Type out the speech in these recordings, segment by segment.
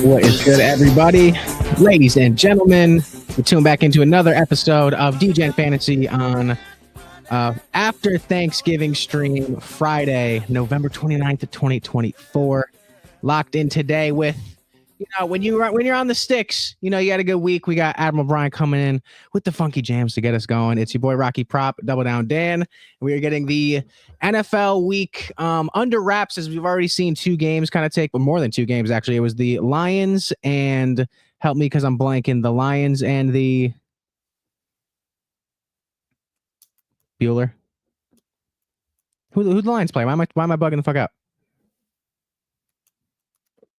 What is good, everybody? Ladies and gentlemen, we're tuned back into another episode of Degen Fantasy on after Thanksgiving stream, Friday, November 29th of 2024. Locked in today with, when you're on the sticks, you had a good week. We got Admiral Brian coming in with the funky jams to get us going. It's your boy Rocky Prop, Double Down Dan. We are getting the NFL week under wraps, as we've already seen two games kind of take, but more than two games actually. It was the Lions and help me because I'm blanking. The Lions and the Bueller. Who the Lions play? Why am I bugging the fuck out?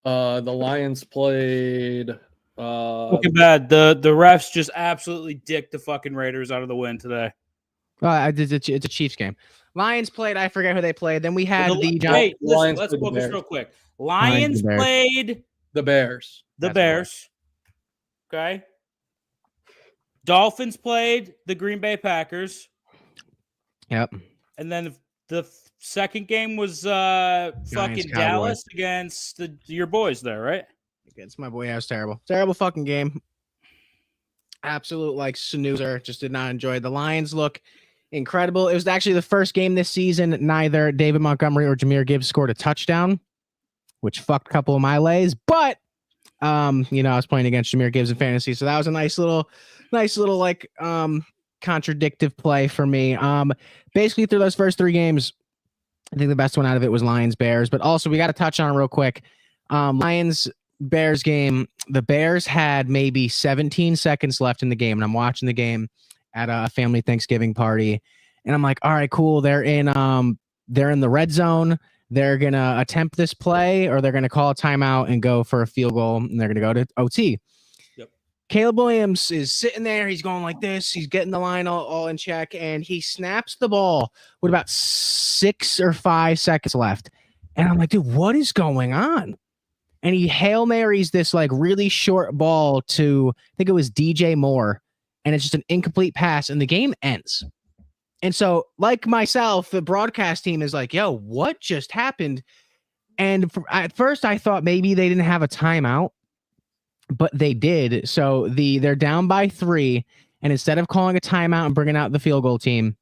The Lions played. Looking bad. The refs just absolutely dicked the fucking Raiders out of the win today. It's a Chiefs game. Lions played. I forget who they played. Then we had let's focus real quick. Lions played the Bears. The Bears. Okay. Dolphins played the Green Bay Packers. Yep. And then the second game was fucking Dallas against your boys there, right? Against my boy. Yeah, it was terrible. Terrible fucking game. Absolute snoozer. Just did not enjoy it. The Lions look incredible. It was actually the first game this season. Neither David Montgomery or Jahmyr Gibbs scored a touchdown, which fucked a couple of my lays. But I was playing against Jahmyr Gibbs in fantasy, so that was a nice little contradictive play for me. Basically through those first three games, I think the best one out of it was Lions Bears, but also we got to touch on it real quick. Lions Bears game. The Bears had maybe 17 seconds left in the game, and I'm watching the game at a family Thanksgiving party, and I'm like, all right, cool. They're in the red zone. They're gonna attempt this play, or they're gonna call a timeout and go for a field goal, and they're gonna go to OT. Yep. Caleb Williams is sitting there. He's going like this. He's getting the line all in check, and he snaps the ball with about 6 or 5 seconds left. And I'm like, dude, what is going on? And he Hail Marys this really short ball to, I think it was DJ Moore, and it's just an incomplete pass, and the game ends. And so, like myself, the broadcast team is like, yo, what just happened? And at first I thought maybe they didn't have a timeout, but they did. So they're down by 3, and instead of calling a timeout and bringing out the field goal team,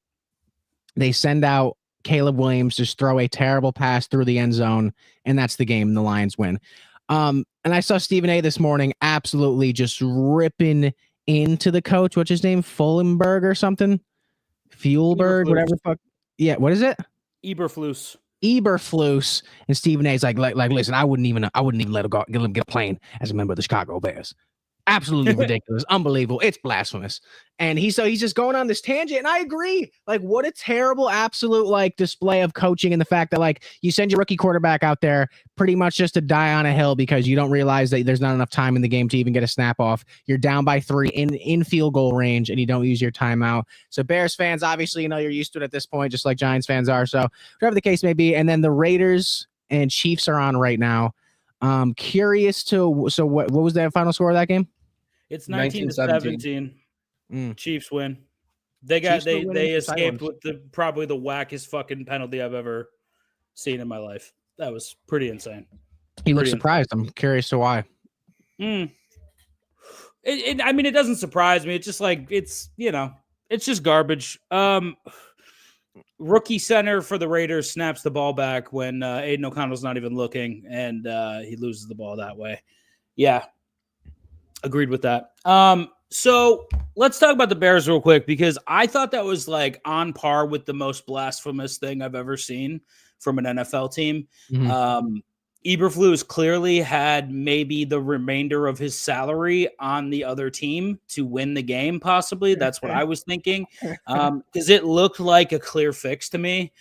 they send out Caleb Williams to throw a terrible pass through the end zone, and that's the game. The Lions win. And I saw Stephen A. this morning absolutely just ripping into the coach. What's his name? Fullenberg or something? Fuelberg, whatever the fuck. Yeah, what is it? Eberflus. And Stephen A's like, listen, I wouldn't even let him get a plane as a member of the Chicago Bears. Absolutely ridiculous, unbelievable. It's blasphemous. And he's just going on this tangent, and I agree. What a terrible, absolute display of coaching, and the fact that you send your rookie quarterback out there pretty much just to die on a hill because you don't realize that there's not enough time in the game to even get a snap off. You're down by 3 in field goal range, and you don't use your timeout. So Bears fans, obviously, you're used to it at this point, just like Giants fans are. So whatever the case may be, and then the Raiders and Chiefs are on right now. Curious to what was the final score of that game? It's 19-17. Chiefs win. They escaped with probably the wackest fucking penalty I've ever seen in my life. That was pretty insane. He looks surprised. I'm curious to why. I mean, it doesn't surprise me. It's just like it's just garbage. Rookie center for the Raiders snaps the ball back when Aiden O'Connell's not even looking, and he loses the ball that way. Yeah, agreed with that. So let's talk about the Bears real quick, because I thought that was like on par with the most blasphemous thing I've ever seen from an NFL team. Mm-hmm. Eberflus clearly had maybe the remainder of his salary on the other team to win the game, possibly. That's what I was thinking, because it looked like a clear fix to me.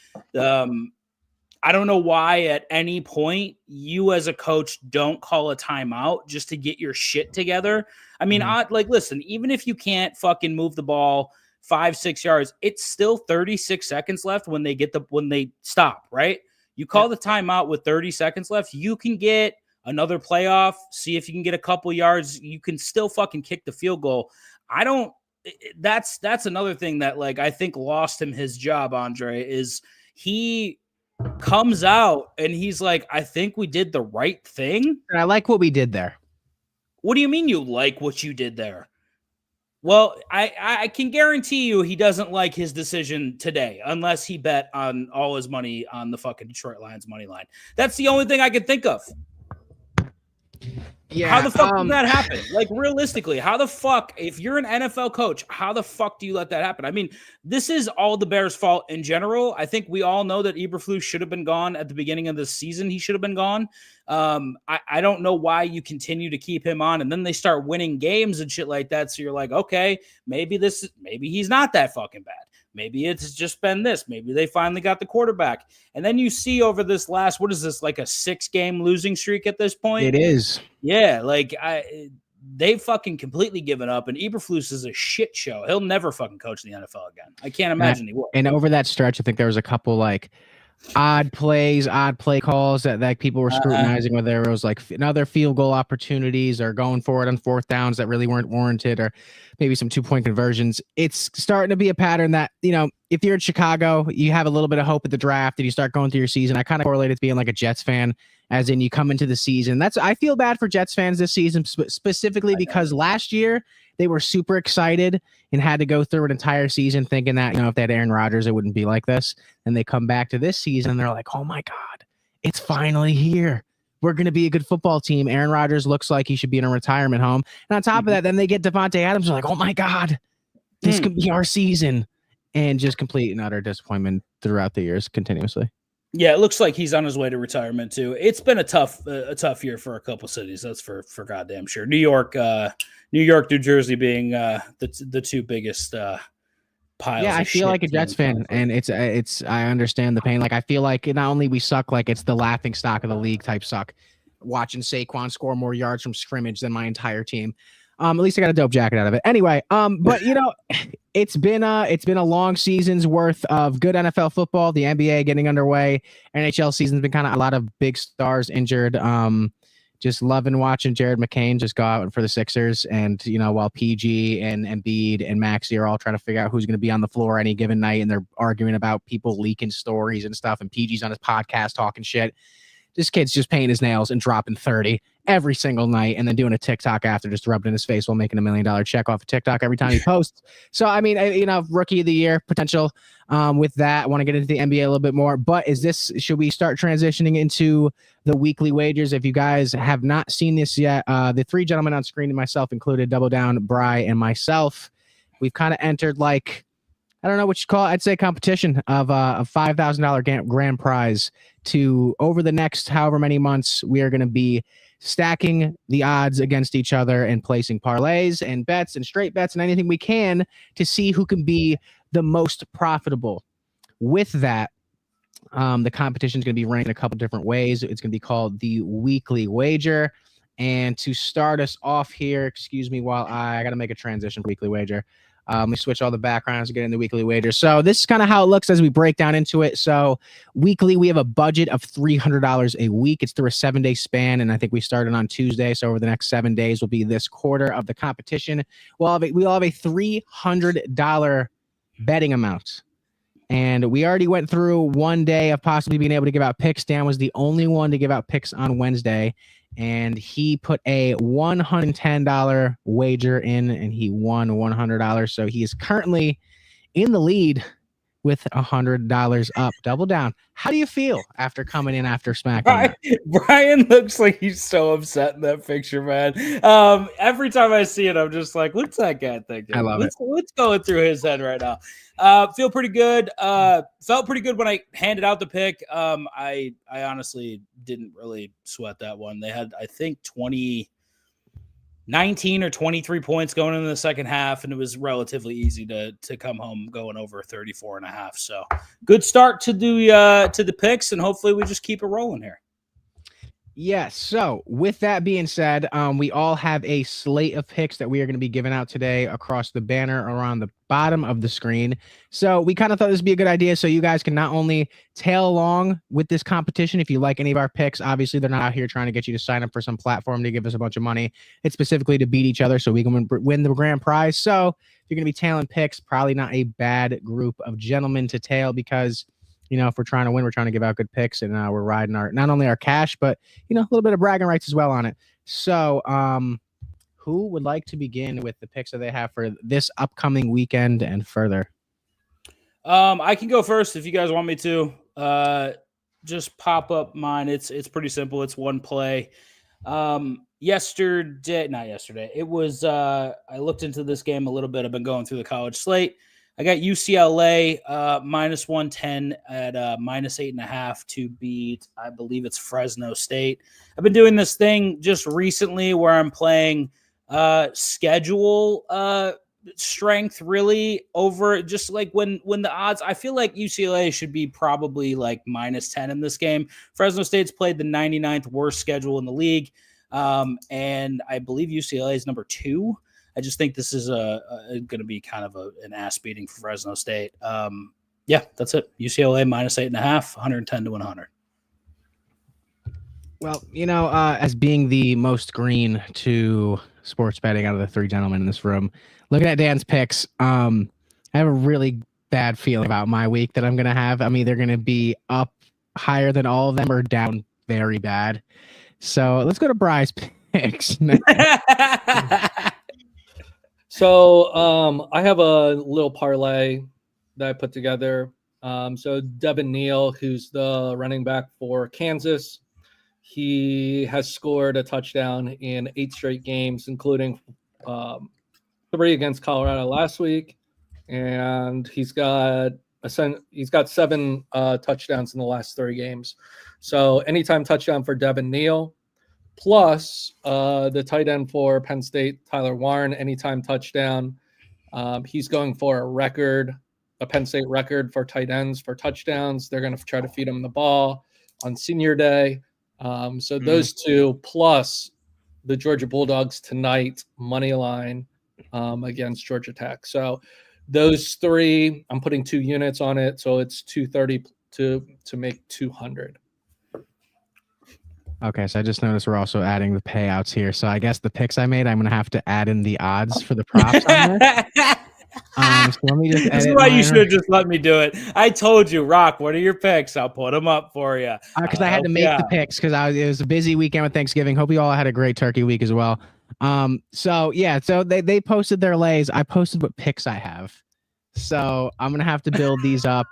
I don't know why at any point you as a coach don't call a timeout just to get your shit together. I mean, listen, even if you can't fucking move the ball 5-6 yards, it's still 36 seconds left when they stop, right? You call the timeout with 30 seconds left, you can get another playoff, see if you can get a couple yards. You can still fucking kick the field goal. That's another thing that like I think lost him his job, Andre, is he comes out and he's like, I think we did the right thing. And I like what we did there. What do you mean you like what you did there? Well, I can guarantee you he doesn't like his decision today unless he bet on all his money on the fucking Detroit Lions money line. That's the only thing I could think of. Yeah. How the fuck did that happen? Like, realistically, how the fuck, if you're an NFL coach, how the fuck do you let that happen? I mean, this is all the Bears' fault in general. I think we all know that Eberflus should have been gone at the beginning of the season. He should have been gone. I don't know why you continue to keep him on, and then they start winning games and shit like that. So you're like, okay, maybe he's not that fucking bad. Maybe it's just been this. Maybe they finally got the quarterback. And then you see over this last, what is this, like a 6-game losing streak at this point? It is. Yeah, like they've fucking completely given up, and Eberflus is a shit show. He'll never fucking coach the NFL again. I can't imagine he will. And over that stretch, I think there was a couple like odd play calls that people were scrutinizing, whether it was like another field goal opportunities or going for it on fourth downs that really weren't warranted, or maybe some 2-point conversions. It's starting to be a pattern that, if you're in Chicago, you have a little bit of hope at the draft and you start going through your season. I kind of correlate it to being like a Jets fan, as in you come into the season. I feel bad for Jets fans this season, specifically because last year they were super excited and had to go through an entire season thinking that, if they had Aaron Rodgers, it wouldn't be like this. And they come back to this season and they're like, oh my God, it's finally here. We're going to be a good football team. Aaron Rodgers looks like he should be in a retirement home. And on top of that, then they get Devontae Adams. They're like, oh my God, this could be our season. And just complete and utter disappointment throughout the years continuously. Yeah, it looks like he's on his way to retirement too. It's been a tough year for a couple cities. That's for goddamn sure. New York, New Jersey being the two biggest piles. Yeah, I feel like a Jets fan, and it's I understand the pain. Like I feel like not only we suck, like it's the laughing stock of the league type suck. Watching Saquon score more yards from scrimmage than my entire team. At least I got a dope jacket out of it. Anyway, but it's been a long season's worth of good NFL football. The NBA getting underway. NHL season's been kind of a lot of big stars injured. Just loving watching Jared McCain just go out for the Sixers, and while PG and Embiid and Maxey are all trying to figure out who's going to be on the floor any given night, and they're arguing about people leaking stories and stuff, and PG's on his podcast talking shit. This kid's just painting his nails and dropping 30 every single night, and then doing a TikTok after, just rubbing in his face while making $1 million check off of TikTok every time he posts. So, I mean, rookie of the year potential with that. I want to get into the NBA a little bit more, but should we start transitioning into the weekly wagers? If you guys have not seen this yet, the three gentlemen on screen, and myself included, Double Down, Bry, and myself, we've kind of entered like, I don't know what you call it. I'd say competition of a $5,000 grand prize to, over the next however many months, we are going to be stacking the odds against each other and placing parlays and bets and straight bets and anything we can to see who can be the most profitable. With that, the competition is going to be ranked in a couple different ways. It's going to be called the weekly wager. And to start us off here, excuse me while I got to make a transition for weekly wager. We switch all the backgrounds to get in the weekly wagers. So this is kind of how it looks as we break down into it. So weekly, we have a budget of $300 a week. It's through a 7-day span, and I think we started on Tuesday. So over the next 7 days will be this quarter of the competition. We'll have a $300 betting amount. And we already went through 1 day of possibly being able to give out picks. Dan was the only one to give out picks on Wednesday. And he put a $110 wager in, and he won $100. So he is currently in the lead with $100 up. Double down. How do you feel after coming in after smacking? Brian looks like he's so upset in that picture, man. Every time I see it, I'm just like, what's that guy thinking? I love it. What's going through his head right now? Feel pretty good. Felt pretty good when I handed out the pick. I honestly didn't really sweat that one. They had, I think, 19 or 23 points going into the second half, and it was relatively easy to come home going over 34.5. So good start to the picks, and hopefully we just keep it rolling here. Yes. So with that being said, we all have a slate of picks that we are going to be giving out today across the banner around the bottom of the screen. So we kind of thought this would be a good idea so you guys can not only tail along with this competition if you like any of our picks. Obviously, they're not out here trying to get you to sign up for some platform to give us a bunch of money. It's specifically to beat each other so we can win the grand prize. So if you're going to be tailing picks, probably not a bad group of gentlemen to tail because if we're trying to win, we're trying to give out good picks, and we're riding not only our cash, but a little bit of bragging rights as well on it. So, who would like to begin with the picks that they have for this upcoming weekend and further? I can go first if you guys want me to. Just pop up mine. It's pretty simple. It's one play. Not yesterday. It was. I looked into this game a little bit. I've been going through the college slate. I got UCLA minus 110 at minus 8.5 to beat, I believe it's Fresno State. I've been doing this thing just recently where I'm playing schedule strength really over just like when the odds. I feel like UCLA should be probably like minus 10 in this game. Fresno State's played the 99th worst schedule in the league, and I believe UCLA is number 2. I just think this is going to be kind of an ass beating for Fresno State. Yeah, that's it. UCLA minus 8.5, 110 to 100. Well, as being the most green to sports betting out of the 3 gentlemen in this room, looking at Dan's picks, I have a really bad feeling about my week that I'm going to have. I'm either going to be up higher than all of them or down very bad. So let's go to Bry's picks. So I have a little parlay that I put together. So Degen Neal, who's the running back for Kansas, he has scored a touchdown in 8 straight games, including 3 against Colorado last week, and he's got 7 touchdowns in the last 3 games. So anytime touchdown for Degen Neal. Plus, the tight end for Penn State, Tyler Warren, anytime touchdown. He's going for a Penn State record for tight ends for touchdowns. They're going to try to feed him the ball on senior day. So those 2, plus the Georgia Bulldogs tonight, money line against Georgia Tech. So those 3, I'm putting 2 units on it. So it's 230 to make 200. Okay, so I just noticed we're also adding the payouts here. So I guess the picks I made, I'm going to have to add in the odds for the props on this. So let me just This is why you should have just let me do it. I told you, Rock, what are your picks? I'll put them up for you. Because I had to make the picks because it was a busy weekend with Thanksgiving. Hope you all had a great turkey week as well. So they posted their lays. I posted what picks I have. So I'm going to have to build these up.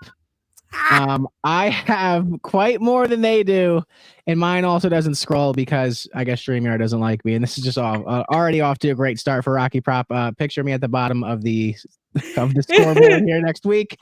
I have quite more than they do, and mine also doesn't scroll because I guess StreamYard doesn't like me. And this is just already off to a great start for Rocky Prop. Picture me at the bottom of the scoreboard here next week.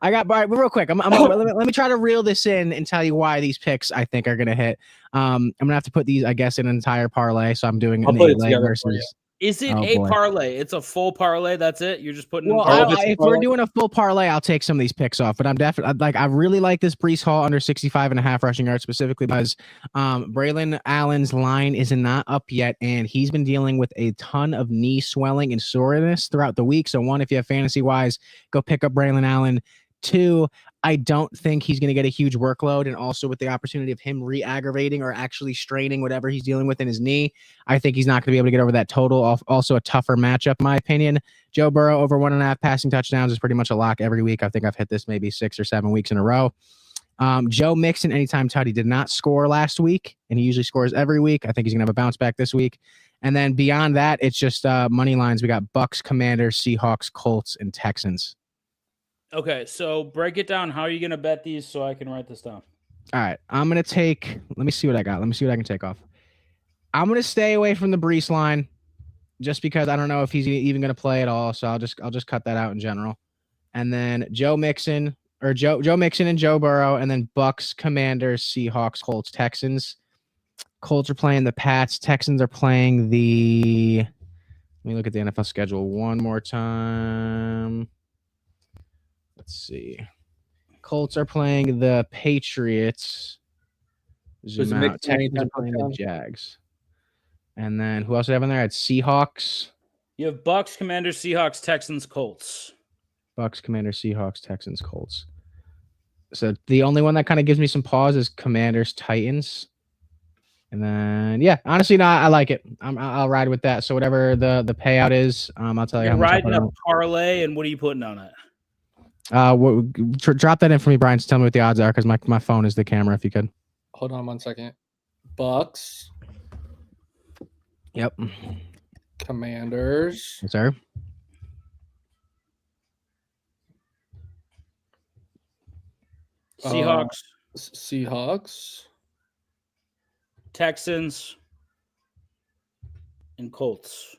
I got real quick. Let me try to reel this in and tell you why these picks I think are going to hit. I'm gonna have to put these, I guess, in an entire parlay. So I'm doing an 8-leg versus Is it Oh, a boy. parlay? It's a full parlay. That's it. You're just putting. Well, in All of it's if parlay. we're doing a full parlay, I'll take some of these picks off. But I'm definitely like, I really like this Brees Hall under 65.5 rushing yards specifically because Braylon Allen's line is not up yet, and he's been dealing with a ton of knee swelling and soreness throughout the week. So one, if you have fantasy wise, go pick up Braylon Allen. Two, I don't think he's going to get a huge workload, and also with the opportunity of him re-aggravating or actually straining whatever he's dealing with in his knee, I think he's not going to be able to get over that total. Also a tougher matchup, in my opinion. Joe Burrow over 1.5 passing touchdowns is pretty much a lock every week. I think I've hit this maybe 6 or 7 weeks in a row. Joe Mixon, anytime Tutty did not score last week, and he usually scores every week. I think he's going to have a bounce back this week. And then beyond that, it's just money lines. We got Bucks, Commanders, Seahawks, Colts, and Texans. Okay, so break it down. How are you going to bet these so I can write this down? All right, I'm going to take, let me see what I got. Let me see what I can take off. I'm going to stay away from the Brees line just because I don't know if he's even going to play at all. So I'll just cut that out in general. And then Joe Mixon and Joe Burrow, and then Bucks, Commanders, Seahawks, Colts, Texans. Colts are playing the Pats. Texans are playing the, let me look at the NFL schedule one more time. Let's see. Colts are playing the Patriots. Zoom out. Texans are playing the Jags. And then who else do I have in there? I had Seahawks. You have Bucks, Commanders, Seahawks, Texans, Colts. Bucks, Commanders, Seahawks, Texans, Colts. So the only one that kind of gives me some pause is Commanders, Titans. And then, yeah, honestly, no, I like it. I'll ride with that. So whatever the payout is, I'll tell you You're how much. riding a parlay, and what are you putting on it? Drop that in for me, Brian, to tell me what the odds are, because my phone is the camera, if you could. Hold on 1 second. Bucks. Yep. Commanders. Yes, sir. Seahawks. Seahawks. Texans. And Colts.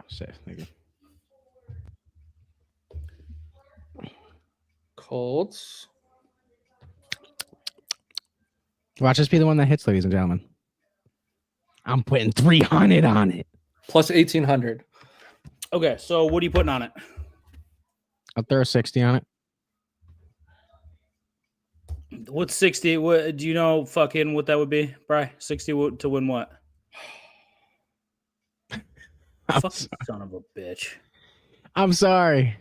Safe. Thank you. Colts. Watch this be the one that hits, ladies and gentlemen. I'm putting 300 on it. Plus 1,800. Okay, so what are you putting on it? I'll throw a 60 on it. What's 60? What do you know fucking what that would be, Bri? 60 to win what? Fucking son of a bitch. I'm sorry.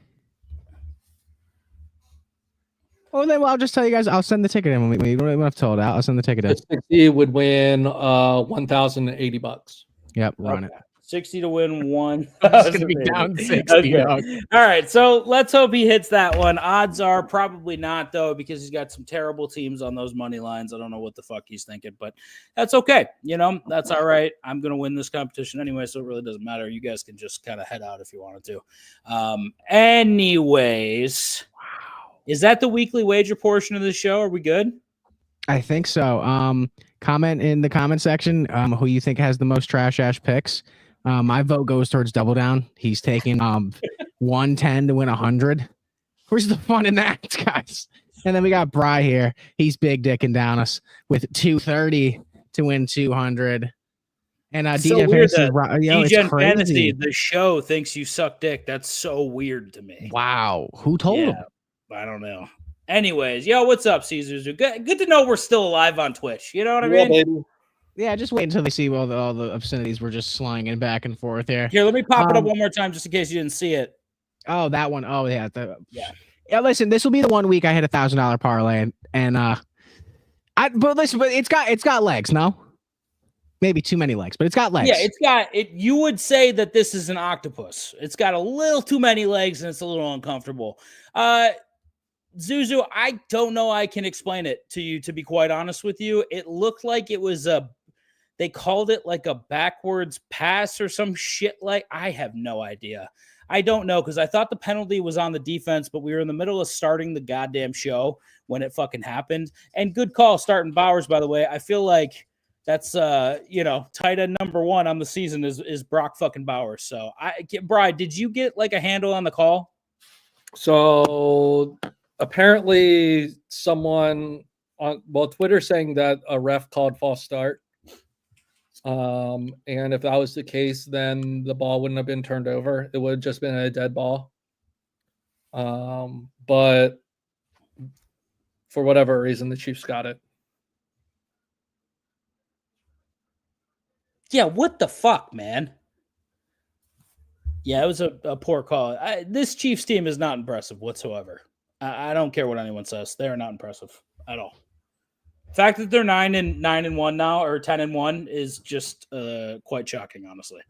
Oh, then I'll just tell you guys. I'll send the ticket in when we don't have to hold out. I'll send the ticket in. 60 would win $1,080. Yep, run it. 60 to win one. It's gonna be down 60. Okay. All right, so let's hope he hits that one. Odds are probably not, though, because he's got some terrible teams on those money lines. I don't know what the fuck he's thinking, but that's okay. You know, that's all right. I'm gonna win this competition anyway, so it really doesn't matter. You guys can just kind of head out if you wanted to. Anyways, wow, is that the weekly wager portion of the show? Are we good? I think so. Comment in the comment section who you think has the most trash ash picks. My vote goes towards Double Down. He's taking 110 to win 100. Where's the fun in that, guys? And then we got Bry here. He's big dicking down us with 230 to win 200. And DJ Fantasy, the show thinks you suck dick. That's so weird to me. Wow, who told him? I don't know. Anyways, yo, what's up, Caesars? Good to know we're still alive on Twitch. You know what I mean? Baby. Yeah, just wait until they see all the obscenities we're just slanging back and forth here. Here, let me pop it up one more time just in case you didn't see it. Oh, that one. Oh, yeah. Yeah, listen, this will be the 1 week I hit $1,000 parlay, but it's got legs, no? Maybe too many legs, but it's got legs. Yeah, it's got it. You would say that this is an octopus. It's got a little too many legs and it's a little uncomfortable. Zuzu, I don't know. I can explain it to you, to be quite honest with you. It looked like it was they called it like a backwards pass or some shit. Like, I have no idea. I don't know, because I thought the penalty was on the defense, but we were in the middle of starting the goddamn show when it fucking happened. And good call starting Bowers, by the way. I feel like That's tight end number 1 on the season is Brock fucking Bowers. So Brian, did you get like a handle on the call? So apparently someone on Twitter saying that a ref called false start. And if that was the case, then the ball wouldn't have been turned over. It would have just been a dead ball. But for whatever reason, the Chiefs got it. Yeah, what the fuck, man? Yeah, it was a poor call. This Chiefs team is not impressive whatsoever. I don't care what anyone says. They are not impressive at all. The fact that they're 9-1 now, or 10-1, is just quite shocking, honestly.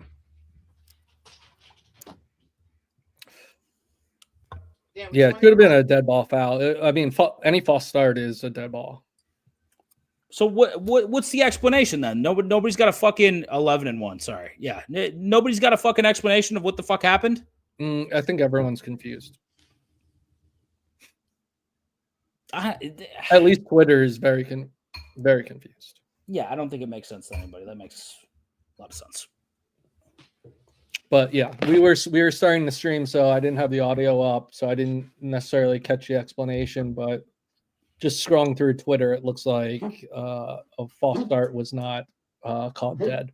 Yeah, it could have been a dead ball foul. I mean, any false start is a dead ball. So what's the explanation then? Nobody's got a fucking 11-1. Sorry, yeah, nobody's got a fucking explanation of what the fuck happened. I think everyone's confused. At least Twitter is very confused. Yeah, I don't think it makes sense to anybody. That makes a lot of sense. But yeah, we were starting the stream, so I didn't have the audio up, so I didn't necessarily catch the explanation. But just scrolling through Twitter, it looks like a false start was not called dead.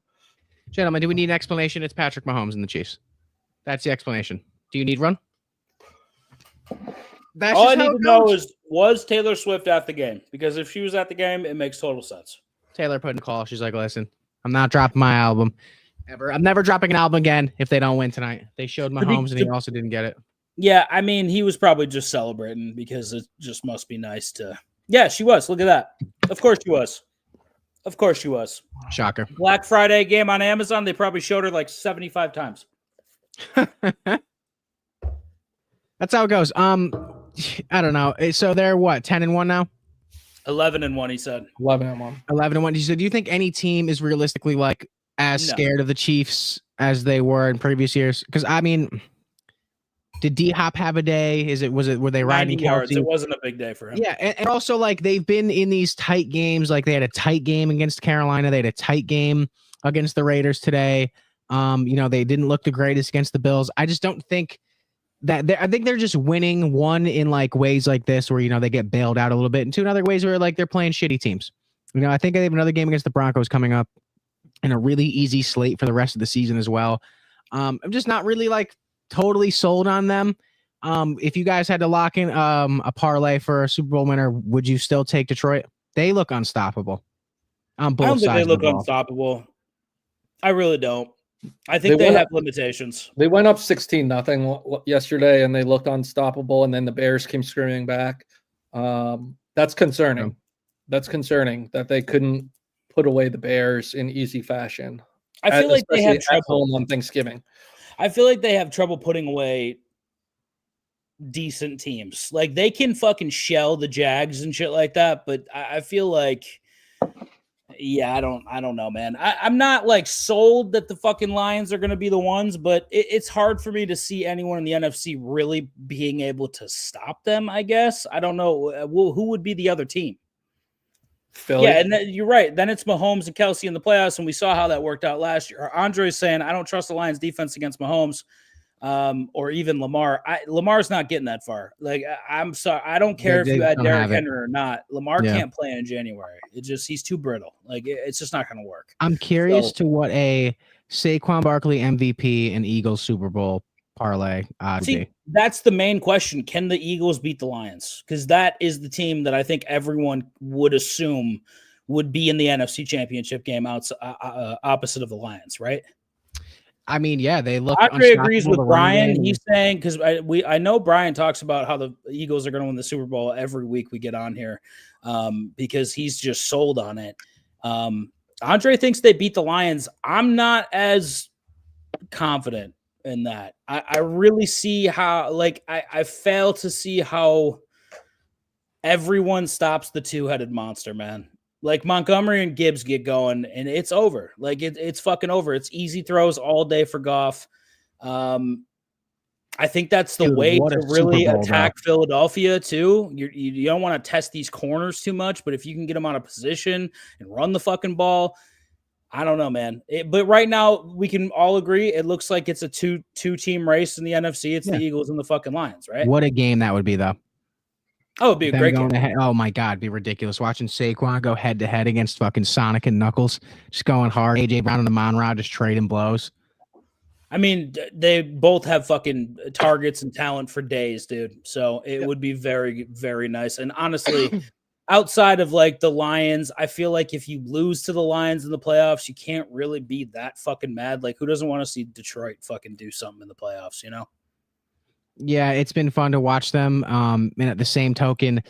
Gentlemen, do we need an explanation? It's Patrick Mahomes and the Chiefs. That's the explanation. Do you need one? That's all I need to know is, was Taylor Swift at the game? Because if she was at the game, it makes total sense. Taylor put in a call. She's like, listen, I'm not dropping my album ever. I'm never dropping an album again if they don't win tonight. They showed Mahomes and he also didn't get it. Yeah, I mean, he was probably just celebrating because it just must be nice to... Yeah, she was. Look at that. Of course she was. Of course she was. Shocker. Black Friday game on Amazon, they probably showed her like 75 times. That's how it goes. I don't know. So they're what, 10-1 now? 11-1, he said. 11-1. 11-1. So do you think any team is realistically like as scared of the Chiefs as they were in previous years? Because I mean, did D-Hop have a day? Were they riding yards? Kelsey? It wasn't a big day for him. Yeah, and also like they've been in these tight games. Like they had a tight game against Carolina. They had a tight game against the Raiders today. They didn't look the greatest against the Bills. I just don't think that I think they're just winning, one in like ways like this where they get bailed out a little bit, and two in other ways where like they're playing shitty teams. I think they have another game against the Broncos coming up and a really easy slate for the rest of the season as well. I'm just not really like totally sold on them. If you guys had to lock in a parlay for a Super Bowl winner, would you still take Detroit? They look unstoppable on both sides. I don't think they look unstoppable. I really don't. I think they have limitations. They went up 16-0 yesterday, and they looked unstoppable. And then the Bears came screaming back. That's concerning. That's concerning that they couldn't put away the Bears in easy fashion. I feel like they have trouble on Thanksgiving. I feel like they have trouble putting away decent teams. Like they can fucking shell the Jags and shit like that, but I feel like. Yeah, I don't know, man. I'm not like sold that the fucking Lions are going to be the ones, but it's hard for me to see anyone in the NFC really being able to stop them, I guess. I don't know. Who would be the other team? Philly. Yeah, and you're right. Then it's Mahomes and Kelsey in the playoffs, and we saw how that worked out last year. Andre's saying, I don't trust the Lions defense against Mahomes. Or even Lamar. Lamar's not getting that far. Like, I'm sorry. I don't care if you had Derrick Henry or not. Lamar can't play in January. He's too brittle. Like, it's just not going to work. I'm curious to what a Saquon Barkley MVP and Eagles Super Bowl parlay be. That's the main question. Can the Eagles beat the Lions? Because that is the team that I think everyone would assume would be in the NFC Championship game opposite of the Lions, right? I mean, yeah, they look. Andre agrees with Brian. He's saying, because I know Brian talks about how the Eagles are going to win the Super Bowl every week we get on here, because he's just sold on it. Andre thinks they beat the Lions. I'm not as confident in that. I really see how, like, I fail to see how everyone stops the two-headed monster, man. Like Montgomery and Gibbs get going, and it's over. Like it's fucking over. It's easy throws all day for Goff. I think that's the way to really attack Philadelphia too. You don't want to test these corners too much, but if you can get them out of position and run the fucking ball, I don't know, man. But right now, we can all agree it looks like it's a two-team race in the NFC. It's the Eagles and the fucking Lions, right? What a game that would be, though. Oh, it'd be a Them great going game. ahead. Oh my God, it'd be ridiculous watching Saquon go head to head against fucking Sonic and Knuckles, just going hard. AJ Brown and the Monrod just trading blows. I mean, they both have fucking targets and talent for days, dude. So it would be very, very nice. And honestly, outside of like the Lions, I feel like if you lose to the Lions in the playoffs, you can't really be that fucking mad. Like, who doesn't want to see Detroit fucking do something in the playoffs, you know? Yeah, it's been fun to watch them. And at the same token,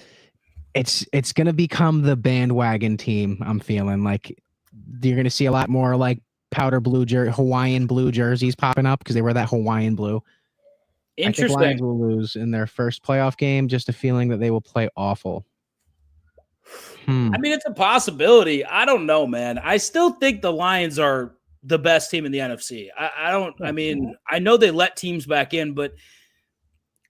it's gonna become the bandwagon team. I'm feeling like you're gonna see a lot more like powder blue Hawaiian blue jerseys popping up because they wear that Hawaiian blue. I think Lions will lose in their first playoff game. Just a feeling that they will play awful. I mean, it's a possibility. I don't know, man. I still think the Lions are the best team in the NFC. I mean, I know they let teams back in, but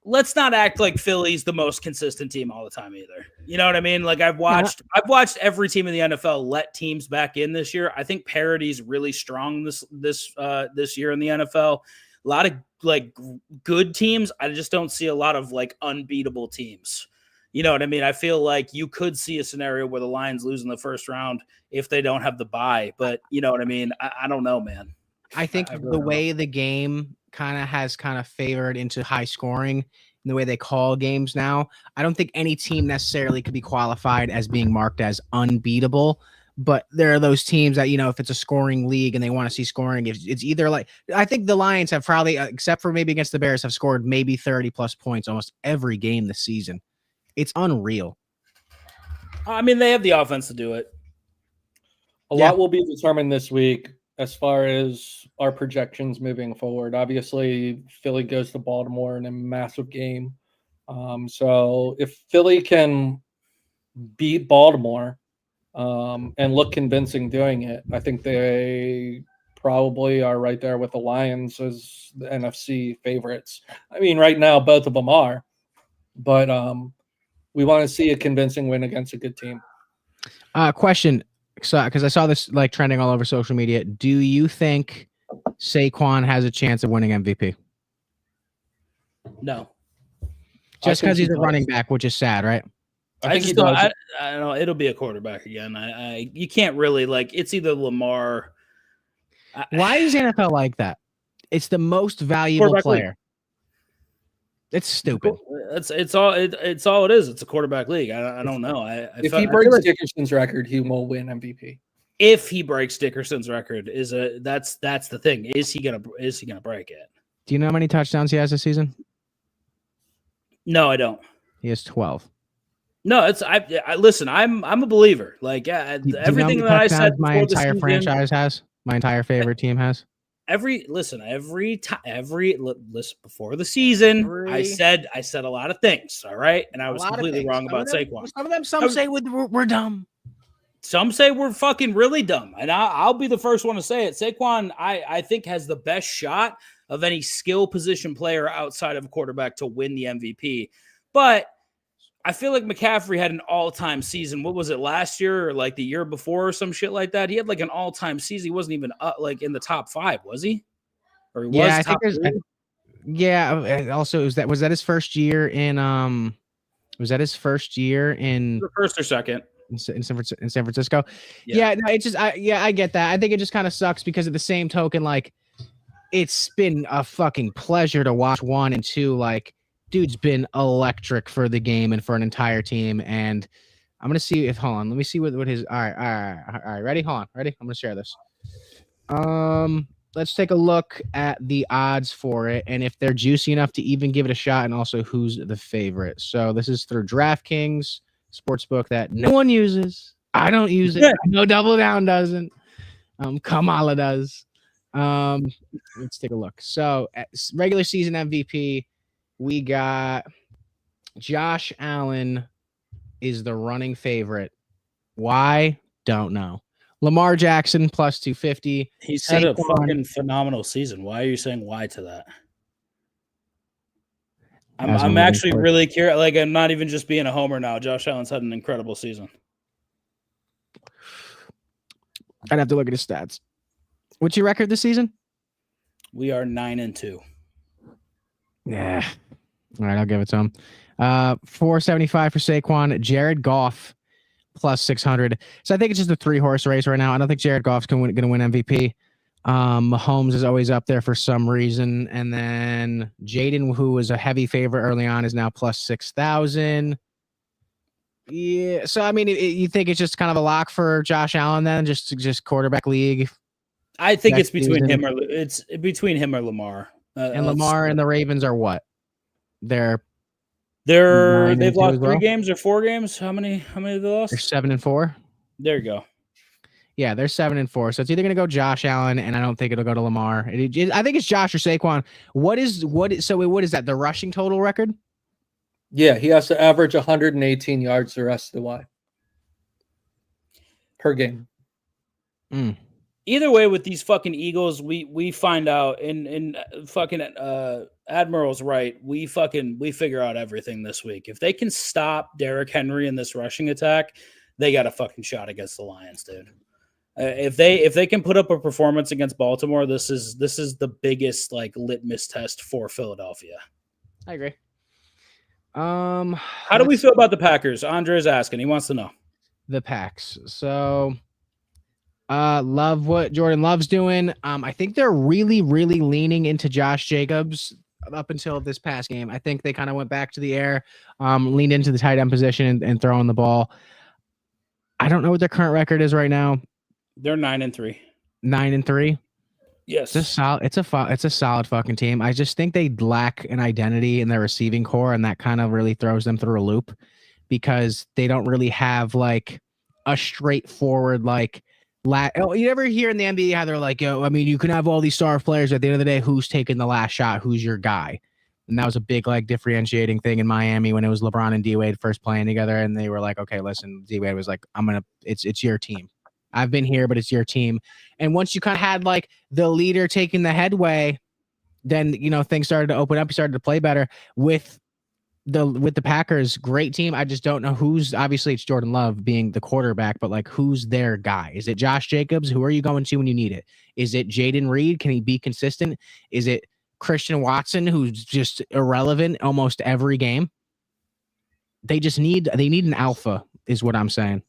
let's not act like Philly's the most consistent team all the time either. You know what I mean? Like I've watched every team in the NFL let teams back in this year. I think parity's really strong this year in the NFL. A lot of like good teams. I just don't see a lot of like unbeatable teams. You know what I mean? I feel like you could see a scenario where the Lions lose in the first round if they don't have the bye. But you know what I mean? I don't know, man. I think the way the game has favored into high scoring and the way they call games now, I don't think any team necessarily could be qualified as being marked as unbeatable. But there are those teams that, you know, if it's a scoring league and they want to see scoring, it's either like, I think the Lions have probably, except for maybe against the Bears, have scored maybe 30 plus points almost every game this season. It's unreal. I mean, they have the offense to do it. A lot will be determined this week as far as our projections moving forward. Obviously, Philly goes to Baltimore in a massive game. So if Philly can beat Baltimore and look convincing doing it, I think they probably are right there with the Lions as the NFC favorites. I mean, right now, both of them are. But we want to see a convincing win against a good team. Question. So, because I saw this like trending all over social media, do you think Saquon has a chance of winning MVP? No. Just because he's a running back, which is sad, right? I just don't. I don't know. It'll be a quarterback again. You can't really like. It's either Lamar. Why is NFL like that? It's the most valuable player. It's stupid. It's all it is. It's a quarterback league. I don't know. If he breaks Dickerson's record, he will win MVP. If he breaks Dickerson's record, that's the thing. Is he gonna break it? Do you know how many touchdowns he has this season? No, I don't. He has 12. No, it's I listen. I'm a believer. Like everything that I said. My entire franchise has. My entire favorite team has. Listen before the season, I said a lot of things, all right, and I was completely wrong about Saquon. Some say we're dumb. Some say we're fucking really dumb, and I'll be the first one to say it. Saquon, I think, has the best shot of any skill position player outside of a quarterback to win the MVP. But I feel like McCaffrey had an all-time season. What was it, last year or like the year before or some shit like that? He had like an all-time season. He wasn't even like in the top 5, was he? Or he was top 3? Yeah. Also, was that his first year in was that his first year in the first or second in San Francisco? Yeah. No, it's just I get that. I think it just kind of sucks because at the same token, like it's been a fucking pleasure to watch 1 and 2. Like, dude's been electric for the game and for an entire team. And I'm gonna see if let me see what his all right. Ready? Hold on. Ready? I'm gonna share this. Let's take a look at the odds for it and if they're juicy enough to even give it a shot, and also who's the favorite. So this is through DraftKings Sportsbook that no one uses. I don't use it. No Double Down doesn't. Kamala does. Let's take a look. So regular season MVP. We got Josh Allen is the running favorite. Why? Don't know. Lamar Jackson plus 250. He's had a fucking phenomenal season. Why are you saying why to that? I'm actually really curious. Like, I'm not even just being a homer now. Josh Allen's had an incredible season. I'd have to look at his stats. What's your record this season? We are 9-2. Yeah. All right, I'll give it to him. 475 for Saquon. Jared Goff plus 600. So I think it's just a 3-horse race right now. I don't think Jared Goff's going to win MVP. Mahomes is always up there for some reason. And then Jaden, who was a heavy favorite early on, is now plus 6,000. Yeah. So, I mean, you think it's just kind of a lock for Josh Allen then? Just quarterback league? I think Next it's between season. him or Lamar. And Lamar and the Ravens are what? They've They've 9-2 lost as 3 well? games or 4 games. How many have they lost? 7-4. There you go. Yeah, they're 7-4. So it's either going to go Josh Allen, and I don't think it'll go to Lamar. I think it's Josh or Saquon. What is that? The rushing total record? Yeah, he has to average 118 yards the rest of the way per game. Either way, with these fucking Eagles, we find out, and fucking Admiral's right. We figure out everything this week. If they can stop Derrick Henry in this rushing attack, they got a fucking shot against the Lions, dude. If they can put up a performance against Baltimore, this is the biggest like litmus test for Philadelphia. I agree. How do we feel about the Packers? Andre's asking. He wants to know. The Packs. So love what Jordan Love's doing. I think they're really, really leaning into Josh Jacobs up until this past game. I think they kind of went back to the air, leaned into the tight end position and throwing the ball. I don't know what their current record is right now. They're 9-3. 9-3. Yes. It's a solid fucking team. I just think they lack an identity in their receiving core, and that kind of really throws them through a loop because they don't really have like a straightforward like. You ever hear in the NBA how they're like, yo, I mean, you can have all these star players. At the end of the day, who's taking the last shot? Who's your guy? And that was a big like differentiating thing in Miami when it was LeBron and D-Wade first playing together, and they were like, okay, listen, D-Wade was like, it's your team. I've been here, but it's your team. And once you kind of had like the leader taking the headway, then, things started to open up. You started to play better with the Packers. Great team. I just don't know obviously it's Jordan Love being the quarterback, but like who's their guy? Is it Josh Jacobs? Who are you going to when you need it? Is it Jaden Reed? Can he be consistent? Is it Christian Watson, who's just irrelevant almost every game? They need an alpha is what I'm saying.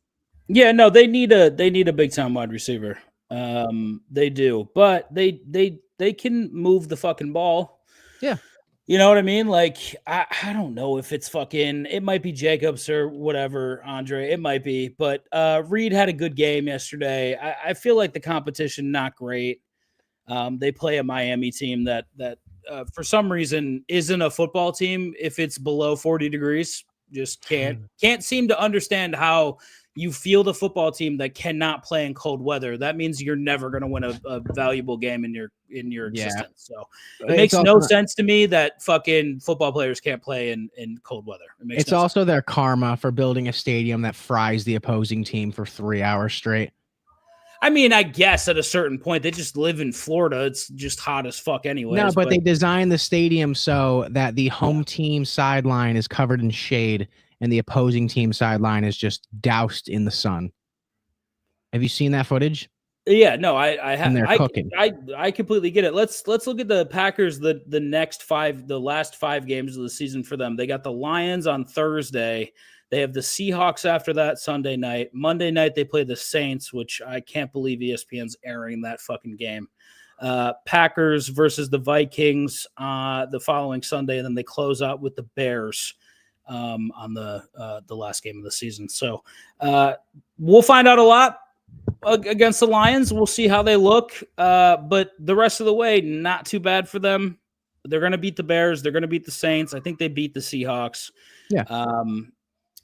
Yeah, no, they need a big time wide receiver. They do, but they can move the fucking ball. Yeah. You know what I mean? Like, I don't know if it's it might be Jacobs or whatever, Andre. It might be, but Reed had a good game yesterday. I feel like the competition not great. They play a Miami team that for some reason isn't a football team if it's below 40 degrees. Just can't seem to understand how you field a football team that cannot play in cold weather. That means you're never going to win a valuable game in your existence. So it makes no sense to me that fucking football players can't play in cold weather. It's also their karma for building a stadium that fries the opposing team for 3 hours straight. I mean, I guess at a certain point, they just live in Florida. It's just hot as fuck anyway. No, but they designed the stadium so that the home team sideline is covered in shade and the opposing team sideline is just doused in the sun. Have you seen that footage? Yeah, no, I have. And they're cooking. I completely get it. Let's look at the Packers. The last 5 games of the season for them. They got the Lions on Thursday. They have the Seahawks after that Sunday night. Monday night they play the Saints, which I can't believe ESPN's airing that fucking game. Packers versus the Vikings the following Sunday, and then they close out with the Bears on the last game of the season. So we'll find out a lot against the Lions. We'll see how they look. But the rest of the way, not too bad for them. They're going to beat the Bears. They're going to beat the Saints. I think they beat the Seahawks. Yeah.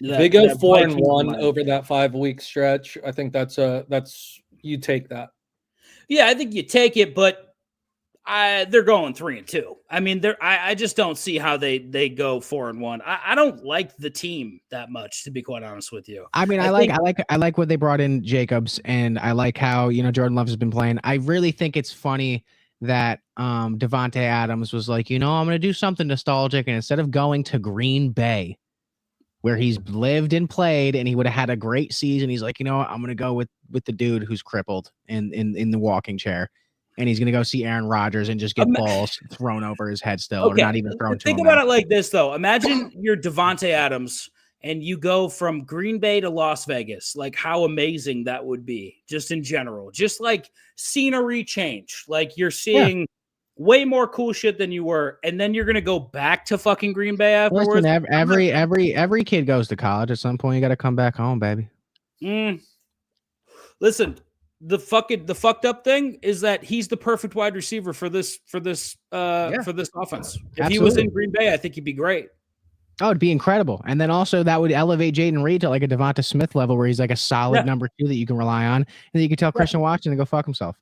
They go 4-1 over that 5-week stretch. I think that's you take that. Yeah, I think you take it, but they're going 3-2. I mean, I just don't see how they go 4-1. I don't like the team that much, to be quite honest with you. I mean, I like what they brought in Jacobs, and I like how Jordan Love has been playing. I really think it's funny that Devontae Adams was like, I'm going to do something nostalgic, and instead of going to Green Bay, where he's lived and played, and he would have had a great season. He's like, you know what? I'm gonna go with the dude who's crippled in the walking chair, and he's gonna go see Aaron Rodgers and just get balls thrown over his head still, or not even thrown to him. Think about it like this, though. Imagine you're Devontae Adams and you go from Green Bay to Las Vegas. Like, how amazing that would be, just in general. Just like scenery change. Like, you're seeing way more cool shit than you were, and then you're gonna go back to fucking Green Bay afterwards. Listen, every kid goes to college at some point. You got to come back home, baby. Listen, the fucked up thing is that he's the perfect wide receiver for this offense. If he was in Green Bay, I think he'd be great. Oh, it'd be incredible. And then also that would elevate Jaden Reed to like a Devonta Smith level where he's like a solid number 2 that you can rely on. And then you can tell Christian Watson to go fuck himself.